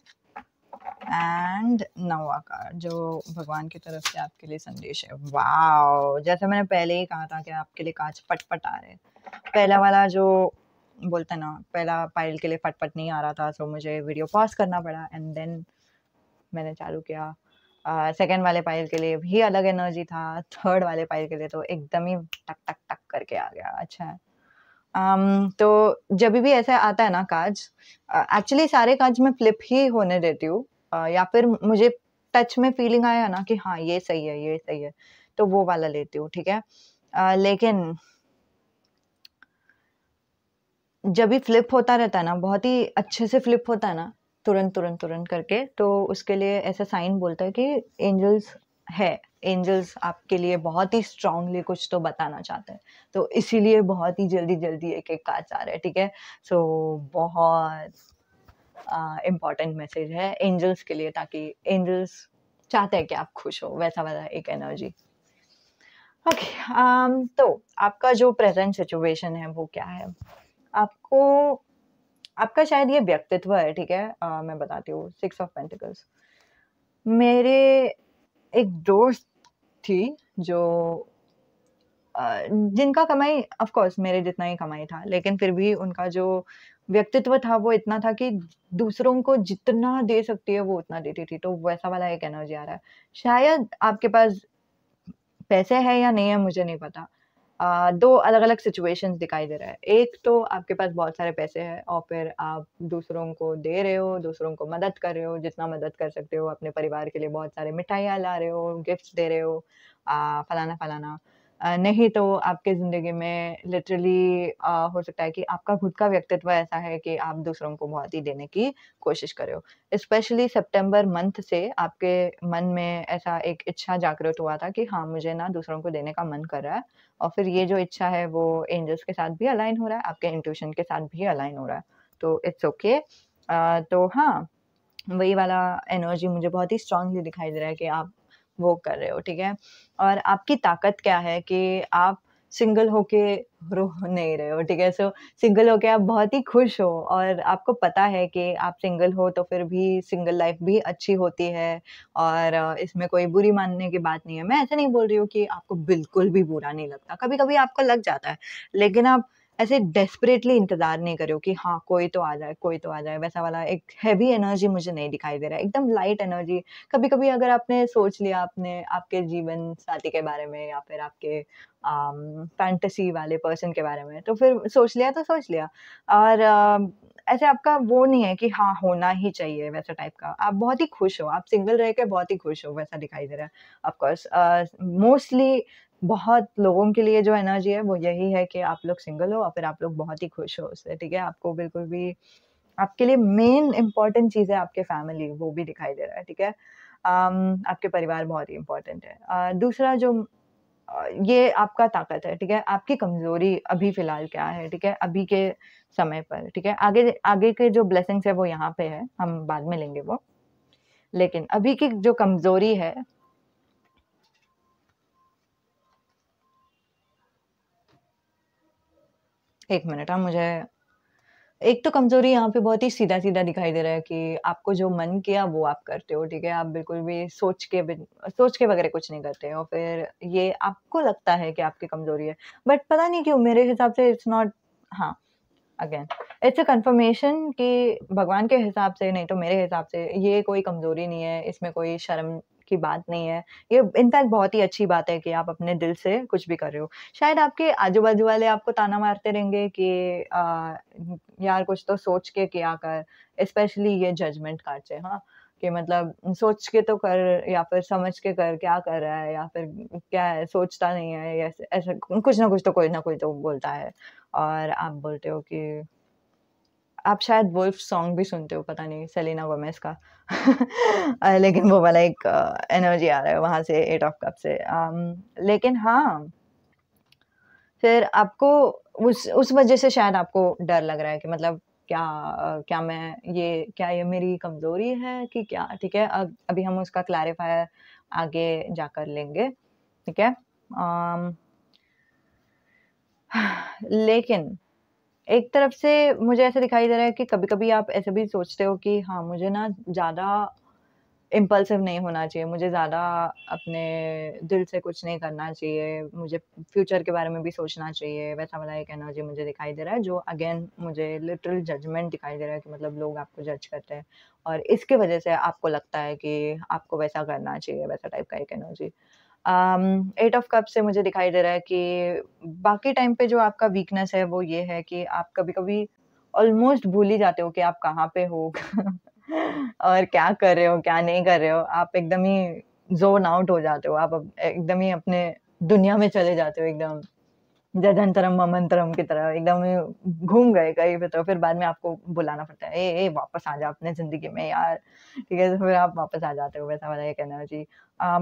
A: and नौवा कार्ड, जो भगवान की तरफ से आपके लिए संदेश है। वाओ, जैसे मैंने पहले ही कहा था कि आपके लिए कांच फटफट आ रहे हैं। पहला वाला जो बोलते ना, पहला पाइल के लिए फटफट नहीं आ रहा था, तो मुझे वीडियो पॉज करना पड़ा एंड देन मैंने चालू किया। सेकंड वाले पाइल के लिए भी अलग एनर्जी था, थर्ड वाले पाइल के लिए तो एकदम ही टक टक टक करके आ गया। अच्छा है। तो जब भी ऐसा आता है ना काज, एक्चुअली सारे काज मैं फ्लिप ही होने देती हूँ, या फिर मुझे टच में फीलिंग आया ना कि हाँ ये सही है, ये सही है, तो वो वाला लेती हूँ, ठीक है। लेकिन जब भी फ्लिप होता रहता है ना, बहुत ही अच्छे से फ्लिप होता है ना, तुरंत तुरंत तुरंत करके, तो उसके लिए ऐसा साइन बोलता है कि एंजल्स है, एंजल्स आपके लिए बहुत ही स्ट्रांगली कुछ तो बताना चाहते हैं, तो इसीलिए बहुत ही जल्दी जल्दी एक एक कार्ड आ रहा है, ठीक है। सो बहुत इम्पॉर्टेंट मैसेज है एंजल्स के लिए, ताकि एंजल्स चाहते हैं कि आप खुश हो, वैसा वाला एक एनर्जी। ओके, तो आपका जो प्रेजेंट सिचुएशन है वो क्या है? आपको, आपका शायद ये व्यक्तित्व है, ठीक है। मैं बताती हूँ, 6 ऑफ पेंटिकल्स। मेरे एक दोस्त थी जो जिनका कमाई ऑफ कोर्स मेरे जितना ही कमाई था, लेकिन फिर भी उनका जो व्यक्तित्व था वो इतना था कि दूसरों को जितना दे सकती है वो उतना देती थी, तो वैसा वाला एक एनर्जी आ रहा है। शायद आपके पास पैसे हैं या नहीं है मुझे नहीं पता। 2 अलग-अलग सिचुएशंस दिखाई दे रहा है। एक तो आपके पास बहुत सारे पैसे हैं और फिर आप दूसरों को दे रहे हो, दूसरों को मदद कर रहे हो, जितना मदद कर सकते हो, अपने परिवार के लिए बहुत सारे मिठाइयाँ ला रहे हो, गिफ्ट्स दे रहे हो, फलाना-फलाना। नहीं तो आपके ज़िंदगी में लिटरली हो सकता है कि आपका खुद का व्यक्तित्व ऐसा है कि आप दूसरों को बहुत ही देने की कोशिश कर रहे हो। स्पेशली सितंबर मंथ से आपके मन में ऐसा एक इच्छा जागृत हुआ था कि हाँ, मुझे ना दूसरों को देने का मन कर रहा है, और फिर ये जो इच्छा है वो एंजल्स के साथ भी अलाइन हो रहा है, आपके इंट्यूशन के साथ भी अलाइन हो रहा है, तो इट्स ओके। तो हाँ, वही वाला एनर्जी मुझे बहुत ही स्ट्रांगली दिखाई दे रहा है कि आप वो कर रहे हो, ठीक है। और आपकी ताकत क्या है कि आप सिंगल होके रो नहीं रहे हो, ठीक है। सो सिंगल होके आप बहुत ही खुश हो और आपको पता है कि आप सिंगल हो तो फिर भी सिंगल लाइफ भी अच्छी होती है, और इसमें कोई बुरी मानने की बात नहीं है। मैं ऐसा नहीं बोल रही हूँ कि आपको बिल्कुल भी बुरा नहीं लगता, कभी-कभी आपको लग जाता है, लेकिन आप ऐसे डेस्परेटली इंतज़ार नहीं कर रहे हो कि हाँ, कोई तो आ जाए, कोई तो आ जाए, वैसा वाला एक हेवी एनर्जी मुझे नहीं दिखाई दे रहा है, एकदम लाइट एनर्जी। कभी-कभी अगर आपने सोच लिया आपने आपके जीवन साथी के बारे में या फिर आपके फैंटेसी वाले पर्सन के बारे में, तो फिर सोच लिया तो सोच लिया, और ऐसे आपका वो नहीं है कि हाँ, होना ही चाहिए वैसा टाइप का। आप बहुत ही खुश हो, आप सिंगल रह के बहुत ही खुश हो, वैसा दिखाई दे रहा है। ऑफ कोर्स मोस्टली बहुत लोगों के लिए जो एनर्जी है वो यही है कि आप लोग सिंगल हो और फिर आप लोग बहुत ही खुश हो उससे, ठीक है? आपको बिल्कुल भी, आपके लिए मेन इम्पोर्टेंट चीज़ है आपके फैमिली, वो भी दिखाई दे रहा है, ठीक है? आपके परिवार बहुत ही इम्पोर्टेंट है। दूसरा जो ये आपका ताकत है, ठीक है? आपकी कमज़ोरी अभी फ़िलहाल क्या है, ठीक है? अभी के समय पर, ठीक है? आगे आगे के जो ब्लेसिंग्स है वो यहाँ पे है, हम बाद में लेंगे वो। लेकिन अभी की जो कमज़ोरी है, एक मिनट मुझे, एक तो कमज़ोरी यहाँ पे बहुत ही सीधा-सीधा दिखाई दे रहा है कि आपको जो मन किया वो आप करते हो, ठीक है? आप बिल्कुल भी सोच के वगैरह कुछ नहीं करते और फिर ये आपको लगता है कि आपकी कमज़ोरी है। बट पता नहीं क्यों मेरे हिसाब से इट्स नॉट, हाँ, अगेन इट्स अ कन्फर्मेशन कि भगवान के हिसाब से, नहीं तो मेरे हिसाब से, ये कोई कमज़ोरी नहीं है, इसमें कोई शर्म की बात नहीं है। ये इनफैक्ट बहुत ही अच्छी बात है कि आप अपने दिल से कुछ भी कर रहे हो। शायद आपके आजू-बाजू वाले आपको ताना मारते रहेंगे कि यार कुछ तो सोच के किया कर, स्पेशली ये जजमेंट कार्ड से, हाँ, कि मतलब सोच के तो कर या फिर समझ के कर, क्या कर रहा है या फिर क्या है, सोचता नहीं है, या ऐसे ऐसा कुछ ना कुछ तो कोई ना कोई तो बोलता है। और आप बोलते हो कि आप शायद वुल्फ सॉन्ग भी सुनते हो, पता नहीं, सेलेना गोमेज़ का। लेकिन वो वाला एक एनर्जी आ रहा है वहाँ से, 8 ऑफ कप से। लेकिन हाँ, फिर आपको उस वज़ह से शायद आपको डर लग रहा है कि मतलब क्या ये मेरी कमज़ोरी है कि क्या? ठीक है, अभी हम उसका क्लैरिफ़ायर आगे जाकर लेंगे, ठीक है? अम, लेकिन एक तरफ से मुझे ऐसा दिखाई दे रहा है कि कभी-कभी आप ऐसे भी सोचते हो कि हाँ, मुझे ना ज़्यादा इम्पल्सिव नहीं होना चाहिए, मुझे ज़्यादा अपने दिल से कुछ नहीं करना चाहिए, मुझे फ्यूचर के बारे में भी सोचना चाहिए, वैसा वाला एक एनर्जी मुझे दिखाई दे रहा है, जो अगेन मुझे लिटरल जजमेंट दिखाई दे रहा है कि मतलब लोग आपको जज करते हैं और इसकी वजह से आपको लगता है कि आपको वैसा करना चाहिए, वैसा टाइप का एक एनर्जी। 8 ऑफ कप से मुझे दिखाई दे रहा है कि बाकी टाइम पे जो आपका वीकनेस है, वो ये है कि आप कभी-कभी ऑलमोस्ट भूल ही जाते हो कि आप कहाँ पे हो और क्या कर रहे हो, क्या नहीं कर रहे हो। आप एकदम ही ज़ोन आउट हो जाते हो, आप अब एकदम ही अपने दुनिया में चले जाते हो एकदम। जजंतरम ममंतरम की तरह एकदम ही घूम गए कहीं पे, तो फिर बाद में आपको बुलाना पड़ता है, "ए, ए वापस आ जा अपने ज़िंदगी में यार।" ठीक है? तो फिर आप वापस आ जाते हो, वैसा वाला एक एनर्जी।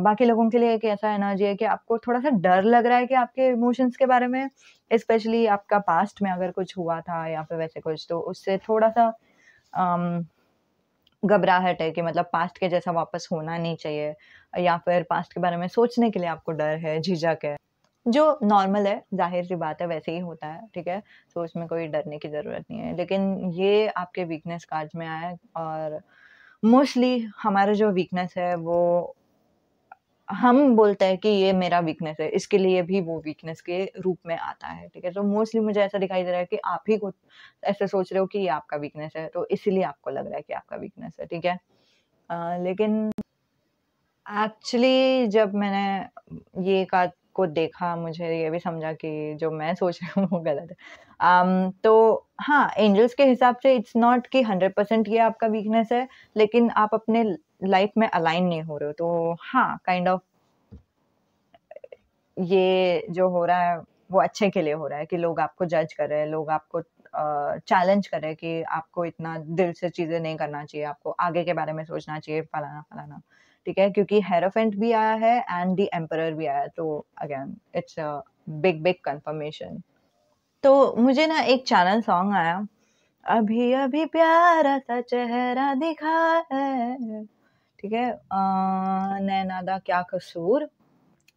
A: बाकी लोगों के लिए एक ऐसा एनर्जी है कि आपको थोड़ा-सा डर लग रहा है कि आपके इमोशंस के बारे में, स्पेशली आपका पास्ट में अगर कुछ हुआ था या फिर वैसे कुछ, तो उससे थोड़ा-सा अम, घबराहट है कि मतलब पास्ट के जैसा वापस होना नहीं चाहिए, या फिर पास्ट के बारे में सोचने के लिए आपको डर है, झिझक है। जो नॉर्मल है, ज़ाहिर-सी बात है, वैसे ही होता है, ठीक है? तो उसमें कोई डरने की ज़रूरत नहीं है। लेकिन ये आपके वीकनेस कार्ड्स में आया है और मोस्टली हमारा जो वीकनेस है वो हम बोलते हैं कि ये मेरा वीकनेस है, इसके लिए भी वो वीकनेस के रूप में आता है, ठीक है? तो मोस्टली मुझे ऐसा दिखाई दे रहा है कि आप ही को ऐसे सोच रहे हो कि ये आपका वीकनेस है, तो इसीलिए आपको लग रहा है कि आपका वीकनेस है, ठीक है? लेकिन एक्चुअली जब मैंने ये बात को देखा, मुझे ये भी समझा कि जो मैं सोच रही हूँ वो गलत है। तो हाँ, एंजल्स के हिसाब से इट्स नॉट कि 100% ये आपका वीकनेस है, लेकिन आप अपने लाइफ में अलाइन नहीं हो रहे हो। तो हाँ, काइंड ऑफ ये जो हो रहा है, वो अच्छे के लिए हो रहा है कि लोग आपको जज कर रहे हैं, लोग आपको चैलेंज कर रहे हैं कि आपको इतना दिल से चीज़ें नहीं करना चाहिए, आपको आगे के बारे में सोचना चाहिए, फलाना-फलाना, ठीक है? क्योंकि हेरोफेंट भी आया है एंड द एम्परर भी आया है, तो again it's a big, big confirmation. तो मुझे ना एक चैनल सॉन्ग आया, अभी-अभी प्यारा-सा चेहरा दिखा है, ठीक है? नैना दा क्या कसूर,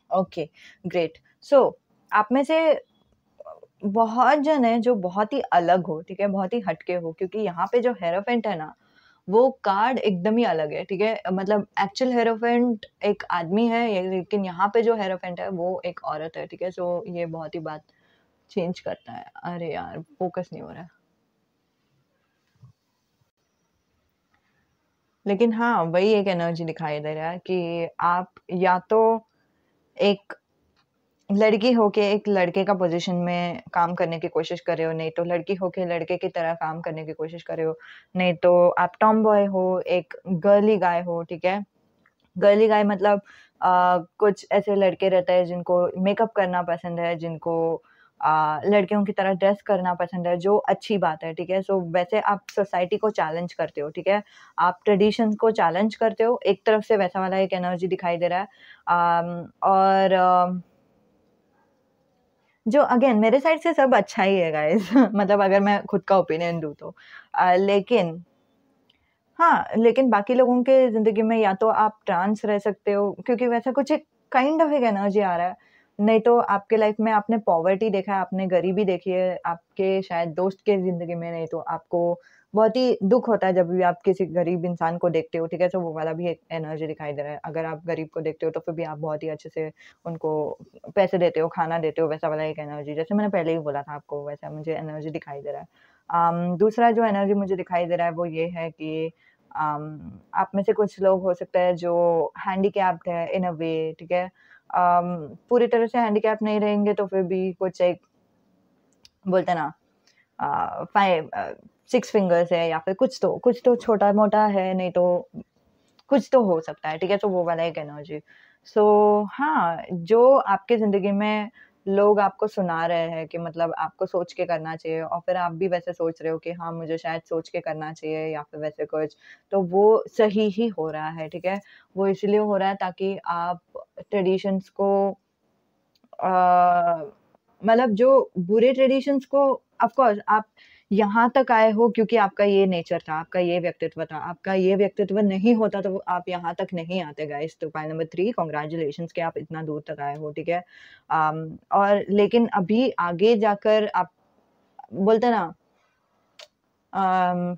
A: ओके, ग्रेट। सो आप में से बहुत जन हैं जो बहुत ही अलग हो, ठीक है? बहुत ही हटके हो, क्योंकि यहाँ पे जो हेरोफेंट है ना, वो कार्ड एकदम ही अलग है, ठीक है? मतलब एक्चुअल हेरोफेंट एक आदमी है, ये लेकिन यहाँ पे जो हेरोफेंट है वो एक औरत है, ठीक है? सो ये बहुत ही बात चेंज करता है। अरे यार! फ़ोकस नहीं हो रहा है। लेकिन हाँ, वही एक एनर्जी दिखाई दे रहा है कि आप या तो एक लड़की होके एक लड़के का पोज़ीशन में काम करने की कोशिश कर रहे हो, नहीं तो लड़की होके लड़के की तरह काम करने की कोशिश कर रहे हो, नहीं तो आप टॉम बॉय हो, एक गर्ली गाय हो, ठीक है? गर्ली गाय मतलब कुछ ऐसे लड़के रहते हैं जिनको मेकअप करना पसंद है, जिनको लड़कियों की तरह ड्रेस करना पसंद है, जो अच्छी बात है, ठीक है? सो वैसे आप सोसाइटी को चैलेंज करते हो, ठीक है? आप ट्रेडिशंस को चैलेंज करते हो, एक तरफ से वैसा वाला एक एनर्जी दिखाई दे रहा है। और जो अगेन मेरे साइड से सब अच्छा ही है गाइज़ मतलब अगर मैं खुद का ओपिनियन दूँ तो। लेकिन हाँ, लेकिन बाकी लोगों के ज़िंदगी में या तो आप ट्रांस रह सकते हो, क्योंकि वैसा कुछ एक काइंड ऑफ एक एनर्जी आ रहा है। नहीं तो आपके लाइफ़ में आपने पॉवर्टी देखा है, आपने गरीबी देखी है, आपके शायद दोस्त के ज़िंदगी में, नहीं तो आपको बहुत ही दुःख होता है जब भी आप किसी गरीब इंसान को देखते हो, ठीक है? तो वो वाला भी एक एनर्जी दिखाई दे रहा है। अगर आप गरीब को देखते हो तो फिर भी आप बहुत ही अच्छे से उनको पैसे देते हो, खाना देते हो, वैसा वाला एक एनर्जी। जैसे मैंने पहले ही बोला था आपको, वैसा मुझे एनर्जी दिखाई दे रहा है। दूसरा जो एनर्जी मुझे दिखाई दे रहा है वो ये है कि आप में से कुछ लोग हो सकता है जो हैंडीकैप्ड है इन अ वे, ठीक है? पूरी तरह से हैंडीकैप नहीं रहेंगे तो फिर भी कुछ एक बोलते हैं ना 5 6 फिंगर्स है या फिर कुछ तो छोटा-मोटा है, नहीं तो कुछ तो हो सकता है, ठीक है? तो वो वाला एक एनर्जी। सो हाँ, जो आपकी ज़िंदगी में लोग आपको सुना रहे हैं कि मतलब आपको सोच के करना चाहिए और फिर आप भी वैसे सोच रहे हो कि हाँ, मुझे शायद सोच के करना चाहिए या फिर वैसे कुछ, तो वो सही ही हो रहा है, ठीक है? वो इसलिए हो रहा है ताकि आप ट्रेडिशंस को अ, मतलब जो बुरे ट्रेडिशंस को ऑफ कोर्स आप यहाँ तक आए हो क्योंकि आपका ये नेचर था, आपका ये व्यक्तित्व था। आपका ये व्यक्तित्व नहीं होता तो आप यहाँ तक नहीं आते गाइस। तो पॉइंट नंबर 3 कांग्रेचुलेशंस कि आप इतना दूर तक आए हो, ठीक है? और लेकिन अभी आगे जाकर आप बोलते हैं ना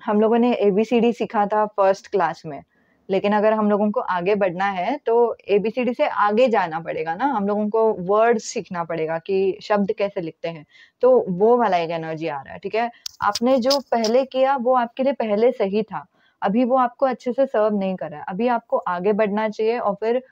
A: हम लोगों ने एबीसीडी सीखा था फर्स्ट क्लास में, लेकिन अगर हम लोगों को आगे बढ़ना है तो एबीसीडी से आगे जाना पड़ेगा ना, हम लोगों को वर्ड्स सीखना पड़ेगा कि शब्द कैसे लिखते हैं, तो वो वाला एक एनर्जी आ रहा है, ठीक है? आपने जो पहले किया वो आपके लिए पहले सही था, अभी वो आपको अच्छे से सर्व नहीं कर रहा है, अभी आपको आगे बढ़ना चाहिए और फिर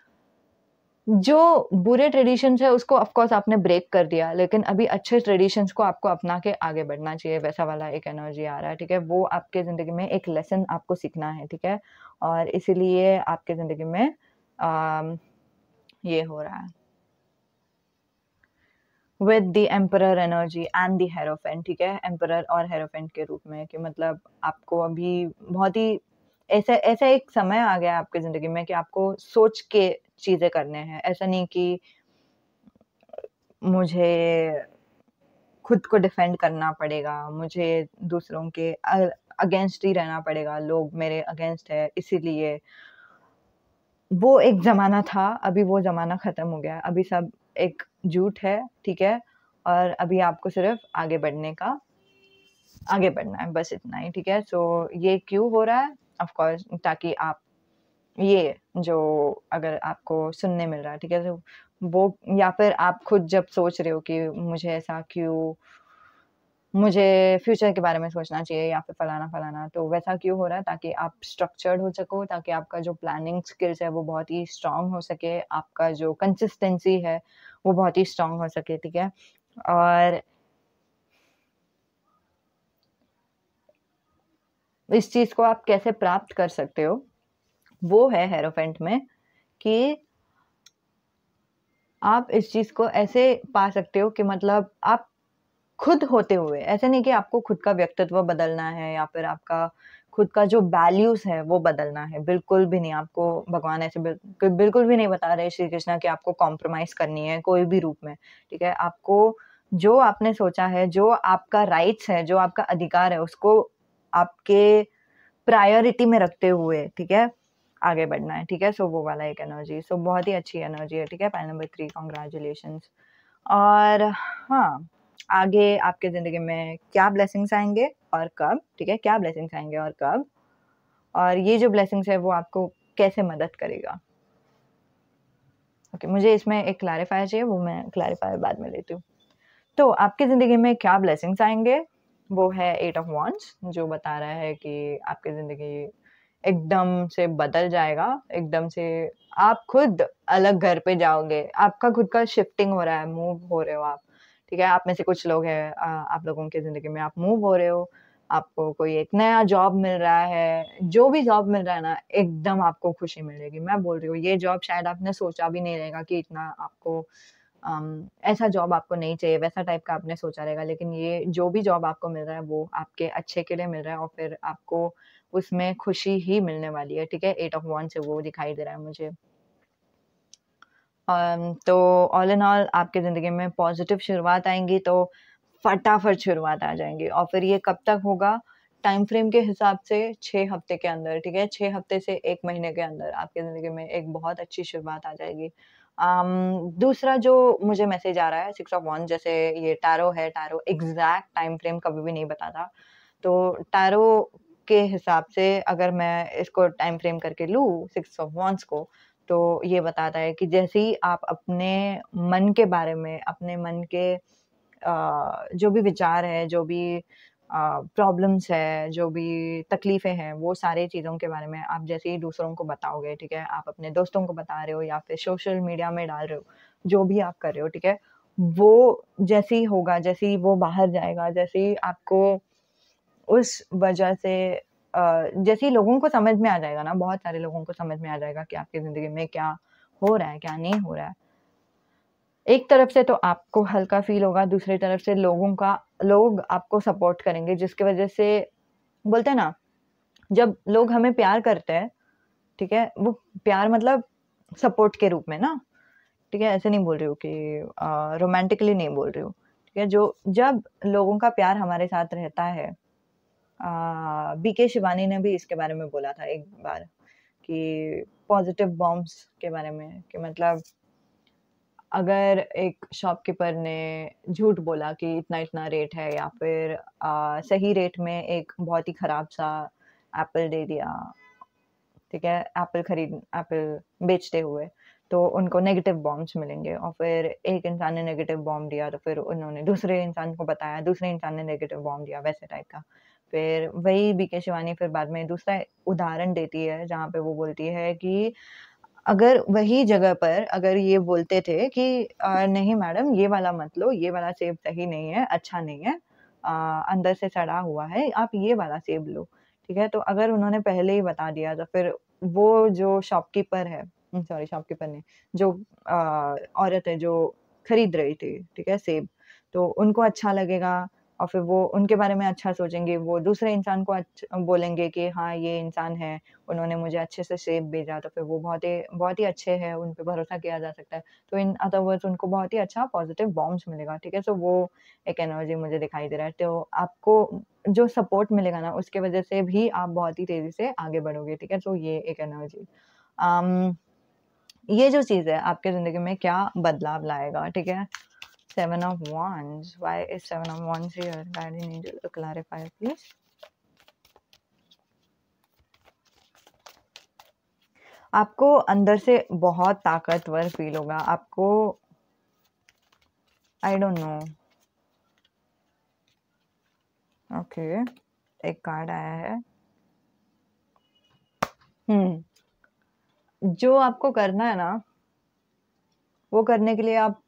A: जो बुरे ट्रेडिशंस है उसको ऑफ कोर्स आपने ब्रेक कर दिया, लेकिन अभी अच्छे ट्रेडिशंस को आपको अपना के आगे बढ़ना चाहिए, वैसा वाला एक एनर्जी आ रहा है, ठीक है? वो आपके ज़िंदगी में एक लेसन आपको सीखना है, ठीक है? और इसीलिए आपके ज़िंदगी में अम, ये हो रहा है। With the emperor energy and the hierophant, ठीक है? एम्परर और हेरोफेंट के रूप में कि मतलब आपको अभी बहुत ही ऐसा ऐसा एक समय आ गया है आपकी ज़िंदगी में कि आपको सोच के चीज़ें करने हैं। ऐसा नहीं कि मुझे खुद को डिफेंड करना पड़ेगा, मुझे दूसरों के अगेंस्ट ही रहना पड़ेगा, लोग मेरे अगेंस्ट है इसीलिए। वो एक ज़माना था, अभी वो ज़माना ख़त्म हो गया है, अभी सब एक झूठ है, ठीक है? और अभी आपको सिर्फ़ आगे बढ़ना है, बस इतना ही, ठीक है? सो ये क्यों हो रहा है? ऑफ़ कोर्स ताकि आप ये जो अगर आपको सुनने मिल रहा है, ठीक है? तो वो या फिर आप खुद जब सोच रहे हो कि मुझे ऐसा क्यों मुझे फ्यूचर के बारे में सोचना चाहिए या फिर फलाना-फलाना, तो वैसा क्यों हो रहा है? ताकि आप स्ट्रक्चर्ड हो सको, ताकि आपका जो प्लानिंग स्किल्स है, वो बहुत ही स्ट्रॉन्ग हो सके, आपका जो कंसिस्टेंसी है, वो बहुत ही स्ट्रॉन्ग हो सके, ठीक है? और इस चीज़ को आप कैसे प्राप्त कर सकते हो, वो है हेरोफेंट में कि आप इस चीज़ को ऐसे पा सकते हो कि मतलब आप खुद होते हुए, ऐसा नहीं कि आपको खुद का व्यक्तित्व बदलना है या फिर आपका खुद का जो वैल्यूज़ है वो बदलना है, बिल्कुल भी नहीं। आपको भगवान ऐसे बिल्कुल भी नहीं बता रहे श्री कृष्ण कि आपको कॉम्प्रोमाइज़ करनी है कोई भी रूप में, ठीक है? आपको जो आपने सोचा है, जो आपका राइट्स है, जो आपका अधिकार है, उसको आपके प्रायोरिटी में रखते हुए, ठीक है? आगे बढ़ना है, ठीक है? सो वो वाला एक एनर्जी, सो बहुत ही अच्छी एनर्जी है, ठीक है? Point number 3 congratulations. और हाँ, आगे आपके ज़िंदगी में क्या ब्लेसिंग्स आएँगे और कब, ठीक है? क्या ब्लेसिंग्स आएँगे और कब? और ये जो ब्लेसिंग्स है वो आपको कैसे मदद करेगा? ओके, मुझे इसमें एक क्लैरिफ़ायर चाहिए, वो मैं क्लैरिफ़ायर बाद में लेती हूँ। तो आपकी ज़िंदगी में क्या ब्लेसिंग्स आएँगे? वो है 8 ऑफ वांड्स जो बता रहा है कि आपकी ज़िंदगी एकदम से बदल जाएगा, एकदम से आप खुद अलग घर पे जाओगे, आपका खुद का शिफ्टिंग हो रहा है, मूव हो रहे हो आप, ठीक है? आप में से कुछ लोग हैं आप लोगों की ज़िंदगी में आप मूव हो रहे हो, आपको कोई एक नया जॉब मिल रहा है, जो भी जॉब मिल रहा है ना, एकदम आपको खुशी मिलेगी। मैं बोल रही हूँ, ये जॉब शायद आपने सोचा भी नहीं रहेगा कि इतना आपको ऐसा जॉब आपको नहीं चाहिए, वैसा टाइप का आपने सोचा रहेगा, लेकिन ये जो भी जॉब आपको मिल रहा है, वो आपके अच्छे के लिए मिल रहा है और फिर आपको उसमें खुशी ही मिलने वाली है, ठीक है? 8 ऑफ वांड्स से वो दिखाई दे रहा है मुझे। तो ऑल इन ऑल आपकी ज़िंदगी में पॉज़िटिव शुरुआत आएँगी, तो फटाफट शुरुआत आ जाएँगी और फिर ये कब तक होगा? टाइम फ्रेम के हिसाब से 6 हफ़्ते के अंदर, ठीक है? 6 हफ़्ते से 1 महीने के अंदर आपकी ज़िंदगी में एक बहुत अच्छी शुरुआत आ जाएगी। दूसरा जो मुझे मैसेज आ रहा है 6 ऑफ वांड्स जैसे ये टैरो है, टैरो एग्ज़ैक्ट टाइम फ्रेम कभी भी नहीं बताता। तो टैरो के हिसाब से अगर मैं इसको टाइम फ्रेम करके लूँ 6 ऑफ वांड्स को, तो ये बताता है कि जैसे ही आप अपने मन के बारे में, अपने मन के जो भी विचार है, जो भी प्रॉब्लम्स है, जो भी तकलीफ़ें हैं, वो सारी चीज़ों के बारे में आप जैसे ही दूसरों को बताओगे, ठीक है? आप अपने दोस्तों को बता रहे हो या फिर सोशल मीडिया में डाल रहे हो, जो भी आप कर रहे हो, ठीक है? वो जैसे ही होगा, जैसे ही वो बाहर जाएगा, जैसे ही आपको उस वजह से जैसे ही लोगों को समझ में आ जाएगा ना, बहुत सारे लोगों को समझ में आ जाएगा कि आपकी ज़िंदगी में क्या हो रहा है, क्या नहीं हो रहा है। एक तरफ से तो आपको हल्का फ़ील होगा, दूसरी तरफ से लोग आपको सपोर्ट करेंगे, जिसकी वज़ह से बोलते हैं ना, जब लोग हमें प्यार करते हैं, ठीक है? वो प्यार मतलब सपोर्ट के रूप में ना, ठीक है? ऐसे नहीं बोल रही हूँ कि रोमांटिकली नहीं बोल रही हूँ, ठीक है? जब लोगों का प्यार हमारे साथ रहता है, बीके शिवानी ने भी इसके बारे में बोला था एक बार कि पॉज़िटिव बॉम्ब्स के बारे में कि मतलब अगर एक शॉपकीपर ने झूठ बोला कि इतना-इतना रेट है या फिर सही रेट में एक बहुत ही खराब-सा एप्पल दे दिया, ठीक है? एप्पल बेचते हुए, तो उनको नेगेटिव बॉम्ब्स मिलेंगे और फिर एक इंसान ने नेगेटिव बॉम्ब दिया, तो फिर उन्होंने दूसरे इंसान को बताया, दूसरे इंसान ने नेगेटिव बॉम्ब दिया, वैसे टाइप का। फिर वही बीके शिवानी फिर बाद में दूसरा उदाहरण देती है, जहाँ पे वो बोलती है कि अगर वही जगह पर अगर ये बोलते थे कि नहीं मैडम ये वाला मत लो, ये वाला सेब सही नहीं है, अच्छा नहीं है, अ, अंदर से सड़ा हुआ है, आप ये वाला सेब लो, ठीक है? तो अगर उन्होंने पहले ही बता दिया तो फिर वो जो शॉपकीपर है सॉरी शॉपकीपर नहीं, जो औरत है जो खरीद रही थी, ठीक है, सेब, तो उनको अच्छा लगेगा और फिर वो उनके बारे में अच्छा सोचेंगे, वो दूसरे इंसान को बोलेंगे कि हाँ, ये इंसान है, उन्होंने मुझे अच्छे से सेब भेजा तो फिर वो बहुत ही अच्छे हैं, उन पे भरोसा किया जा सकता है। तो इन अदर वर्ड्स उनको बहुत ही अच्छा पॉज़िटिव बॉम्ब्स मिलेगा, ठीक है? सो वो एक एनर्जी मुझे दिखाई दे रहा है। तो आपको जो सपोर्ट मिलेगा ना उसकी वज़ह से भी आप बहुत ही तेज़ी से आगे बढ़ोगे, ठीक है? सो ये एक एनर्जी। अम, ये जो चीज़ है आपकी ज़िंदगी में क्या बदलाव लाएगा, ठीक है? 7 of Wands. Why is 7 of Wands here? Guardian angel, clarify please. आपको अंदर से बहुत ताकतवर फ़ील होगा, आपको आई डोंट नो ओके एक कार्ड आया है। जो आपको करना है ना, वो करने के लिए आप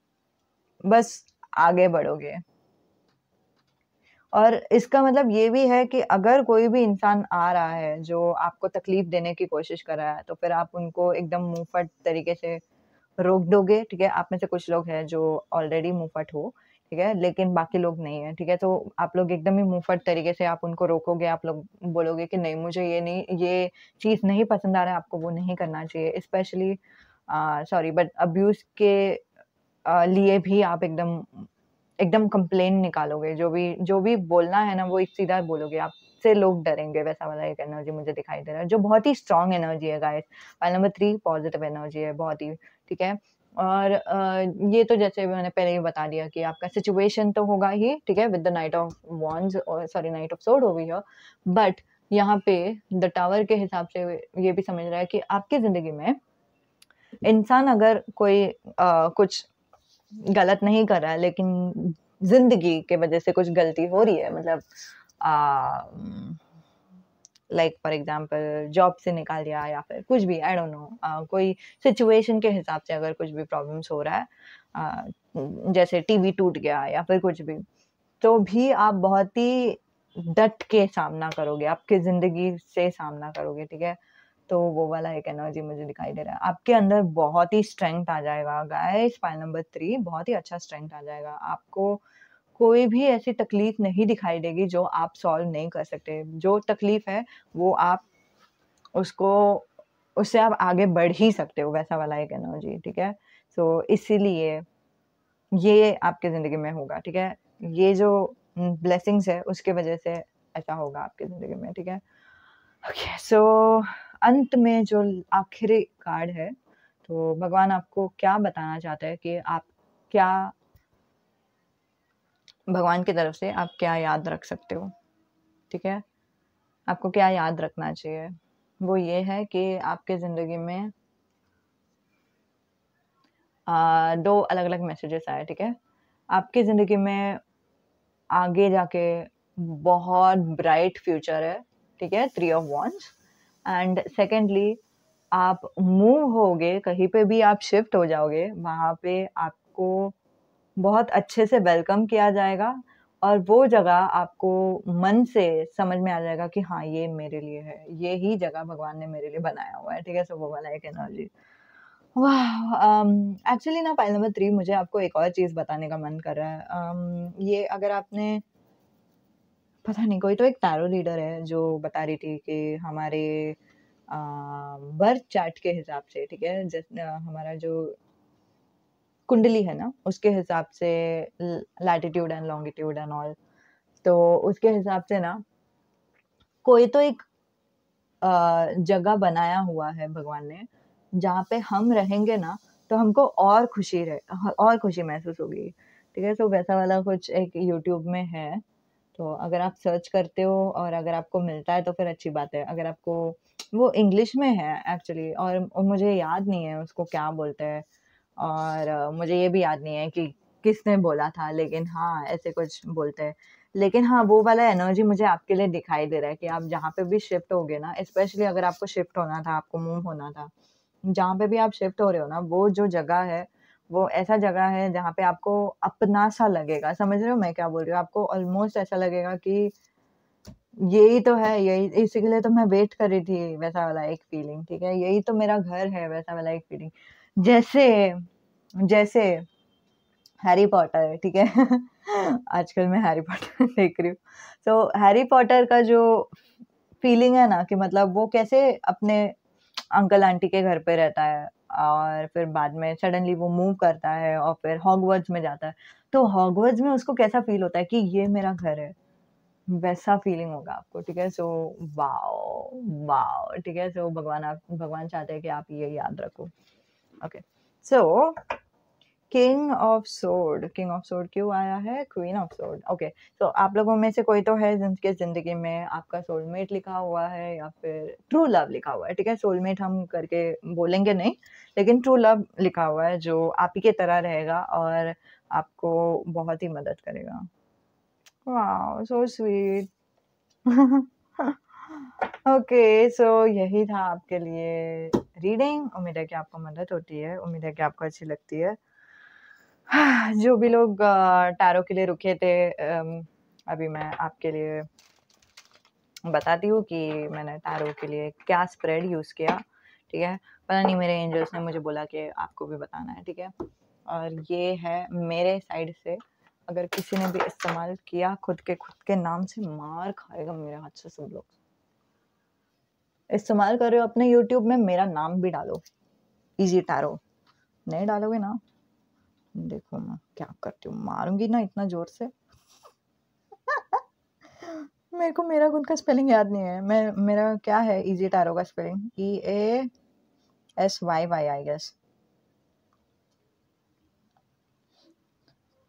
A: बस आगे बढ़ोगे और इसका मतलब ये भी है कि अगर कोई भी इंसान आ रहा है, जो आपको तकलीफ़ देने की कोशिश कर रहा है, तो फिर आप उनको एकदम मुँहफट तरीके से रोक दोगे, ठीक है? आप में से कुछ लोग हैं जो ऑलरेडी मुँहफट हो, ठीक है? लेकिन बाकी लोग नहीं हैं, ठीक है? तो आप लोग एकदम ही मुँहफट तरीके से आप उनको रोकोगे, आप लोग बोलोगे कि नहीं मुझे ये चीज़ नहीं पसंद आ रहा है, आपको वो नहीं करना चाहिए। स्पेशली सॉरी बट अब्यूज़ के लिए भी आप एकदम एकदम कंप्लेन निकालोगे, जो भी बोलना है ना वो एक सीधा बोलोगे, आपसे लोग डरेंगे, वैसा वाला एक एनर्जी मुझे दिखाई दे रहा है, जो बहुत ही स्ट्रॉन्ग एनर्जी है guys. Pile number 3 positive energy है बहुत ही, ठीक है? और ये तो जैसे मैंने पहले ही बता दिया कि आपका सिचुएशन तो होगा ही, ठीक है? With the knight of wands और sorry knight of sword over here, but यहाँ पे द टावर के हिसाब से ये भी समझ रहा है कि आपकी ज़िंदगी में इंसान अगर कोई कुछ गलत नहीं कर रहा है, लेकिन ज़िंदगी के वजह से कुछ गलती हो रही है मतलब लाइक फॉर एग्ज़ाम्पल जॉब से निकाल दिया या फिर कुछ भी आई डोंट नो कोई सिचुएशन के हिसाब से अगर कुछ भी प्रॉब्लम्स हो रहा है जैसे टीवी टूट गया या फिर कुछ भी, तो भी आप बहुत ही डट के सामना करोगे, आपकी ज़िंदगी से सामना करोगे, ठीक है? तो वो वाला एक एनर्जी मुझे दिखाई दे रहा है। आपके अंदर बहुत ही स्ट्रेंथ आ जाएगा गाइस, पाइल नंबर 3 बहुत ही अच्छा स्ट्रेंथ आ जाएगा। आपको कोई भी ऐसी तकलीफ नहीं दिखाई देगी जो आप सॉल्व नहीं कर सकते। जो तकलीफ है वो आप उसको उससे आप आगे बढ़ ही सकते हो, वैसा वाला एक एनर्जी, ठीक है? सो इसीलिए ये आपकी ज़िंदगी में होगा, ठीक है? ये जो ब्लेसिंग्स है उसकी वज़ह से ऐसा होगा आपकी ज़िंदगी में, ठीक है? ओके सो अंत में जो आखिरी कार्ड है, तो भगवान आपको क्या बताना चाहते हैं कि आप क्या भगवान की तरफ से आप क्या याद रख सकते हो, ठीक है? आपको क्या याद रखना चाहिए? वो ये है कि आपके ज़िंदगी में 2 अलग-अलग मैसेजेस आए, ठीक है? आपकी ज़िंदगी में आगे जाके बहुत ब्राइट फ्यूचर है, ठीक है, 3 ऑफ वॉन्ड्स। एंड सेकेंडली, आप मूव होगे, कहीं पे भी आप शिफ्ट हो जाओगे, वहाँ पे आपको बहुत अच्छे से वेलकम किया जाएगा और वो जगह आपको मन से समझ में आ जाएगा कि हाँ, ये मेरे लिए है, ये ही जगह भगवान ने मेरे लिए बनाया हुआ है, ठीक है? सो वो वाला एक एनर्जी। वाह! एक्चुअली ना पाइल नंबर 3 मुझे आपको एक और चीज़ बताने का मन कर रहा है। ये अगर आपने पता नहीं कोई तो एक टैरो रीडर है जो बता रही थी कि हमारे अ, बर्थ चार्ट के हिसाब से, ठीक है? हमारा जो कुंडली है ना, उसके हिसाब से latitude and longitude and all, तो उसके हिसाब से ना कोई तो एक जगह बनाया हुआ है भगवान ने, जहाँ पे हम रहेंगे ना, तो हमको और खुशी महसूस होगी, ठीक है? तो वैसा वाला कुछ एक यूट्यूब में है, तो अगर आप सर्च करते हो और अगर आपको मिलता है तो फिर अच्छी बात है। अगर आपको वो इंग्लिश में है एक्चुअली, और मुझे याद नहीं है उसको क्या बोलते हैं, और मुझे ये भी याद नहीं है कि किसने बोला था, लेकिन हाँ, ऐसे कुछ बोलते हैं। लेकिन हाँ, वो वाला एनर्जी मुझे आपके लिए दिखाई दे रहा है कि आप जहाँ पे भी शिफ्ट होगे ना, स्पेशली अगर आपको शिफ्ट होना था, आपको मूव होना था, जहाँ पे भी आप शिफ्ट हो रहे हो ना, वो जो जगह है, वो ऐसा जगह है जहाँ पे आपको अपना-सा लगेगा। समझ रहे हो मैं क्या बोल रही हूँ? आपको ऑलमोस्ट ऐसा लगेगा कि यही तो है, यही इसी के लिए तो मैं वेट कर रही थी, वैसा वाला एक फीलिंग, ठीक है? यही तो मेरा घर है, वैसा वाला एक फीलिंग। जैसे जैसे हैरी पॉटर, ठीक है? आजकल मैं हैरी पॉटर देख रही हूँ। तो हैरी पॉटर का जो फीलिंग है ना कि मतलब वो कैसे अपने अंकल आंटी के घर पे रहता है और फिर बाद में सडनली वो मूव करता है और फिर हॉगवर्ट्स में जाता है। तो हॉगवर्ट्स में उसको कैसा फ़ील होता है कि ये मेरा घर है, वैसा फीलिंग होगा आपको, ठीक है? सो वॉव! वॉव! ठीक है? सो भगवान चाहते हैं कि आप ये याद रखो। Okay, so king of sword क्यों आया है? Queen of sword, okay. तो आप लोगों में से कोई तो है जिनके ज़िंदगी में आपका सोलमेट लिखा हुआ है या फिर ट्रू लव लिखा हुआ है, ठीक है? सोलमेट हम करके बोलेंगे नहीं, लेकिन ट्रू लव लिखा हुआ है जो आप ही की तरह रहेगा और आपको बहुत ही मदद करेगा। वाओ! So sweet. ओके, सो यही था आपके लिए रीडिंग। उम्मीद है कि आपको मदद होती है, उम्मीद है कि आपको अच्छी लगती है। जो भी लोग टैरो के लिए रुके थे, अभी मैं आपके लिए बताती हूँ कि मैंने टैरो के लिए क्या स्प्रेड यूज़ किया, ठीक है? पता नहीं मेरे एंजल्स ने मुझे बोला कि आपको भी बताना है, ठीक है? और ये है मेरे साइड से, अगर किसी ने भी इस्तेमाल किया खुद के नाम से मार खाएगा मेरे हाथ से सब लोग। इस्तेमाल कर रहे हो अपने यूट्यूब में, मेरा नाम भी डालो, इजी टैरो। नहीं डालोगे ना, देखो मैं क्या करती हूँ, मारूंगी ना इतना जोर से। मेरे को मेरा खुद का स्पेलिंग याद नहीं है। मेरा क्या है इजी टैरो का स्पेलिंग? EASYY I guess.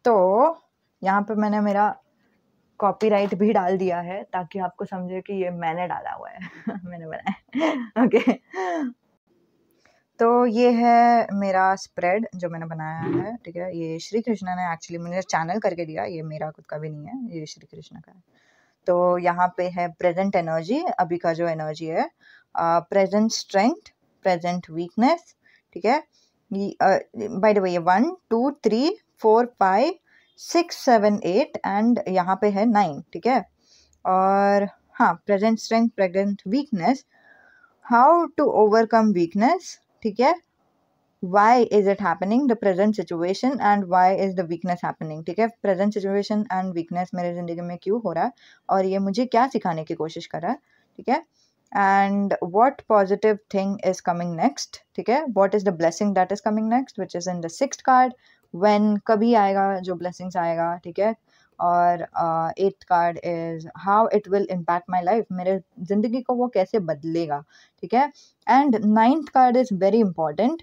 A: तो यहाँ पे मैंने मेरा कॉपीराइट भी डाल दिया है ताकि आपको समझे कि ये मैंने डाला हुआ है। मैंने बनाया। ओके, तो ये है मेरा स्प्रेड जो मैंने बनाया है, ठीक है? ये श्री कृष्णा ने एक्चुअली मुझे चैनल करके दिया, ये मेरा खुद का भी नहीं है, ये श्री कृष्णा का है। तो यहाँ पे है प्रेजेंट एनर्जी, अभी का जो एनर्जी है, प्रेजेंट स्ट्रेंथ, प्रेजेंट वीकनेस, ठीक है? बाय द वे ये 1 2 3 4 5 6 7 8 एंड यहाँ पे है 9, ठीक है? और हाँ, present strength, present weakness, how to overcome weakness, ठीक है? why is it happening, the present situation and why is the weakness happening, ठीक है? प्रेजेंट सिचुएशन एंड वीकनेस मेरे जिंदगी में क्यों हो रहा है और ये मुझे क्या सिखाने की कोशिश कर रहा है, ठीक है? And what positive thing is coming next, ठीक है? What is the blessing that is coming next which is in the 6th card, when कभी आएगा जो ब्लेसिंग्स आएगा, ठीक है? और 8th card is how it will impact my life, मेरे जिंदगी को वो कैसे बदलेगा, ठीक है? And 9th card is very important,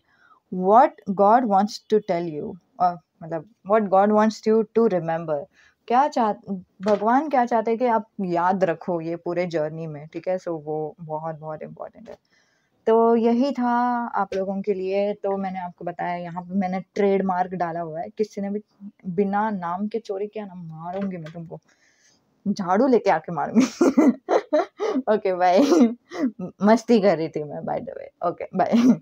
A: what God wants to tell you, और मतलब what God wants you to remember, भगवान क्या चाहते हैं कि आप याद रखो ये पूरे जर्नी में, ठीक है? सो वो बहुत बहुत इम्पोर्टेंट है। तो यही था आप लोगों के लिए। तो मैंने आपको बताया, यहाँ पे मैंने ट्रेडमार्क डाला हुआ है, किसी ने भी बिना नाम के चोरी किया ना, मारूंगी मैं तुमको। झाड़ू लेके आके मारूँगी। Okay bye. मस्ती कर रही थी मैं by the way. Okay bye.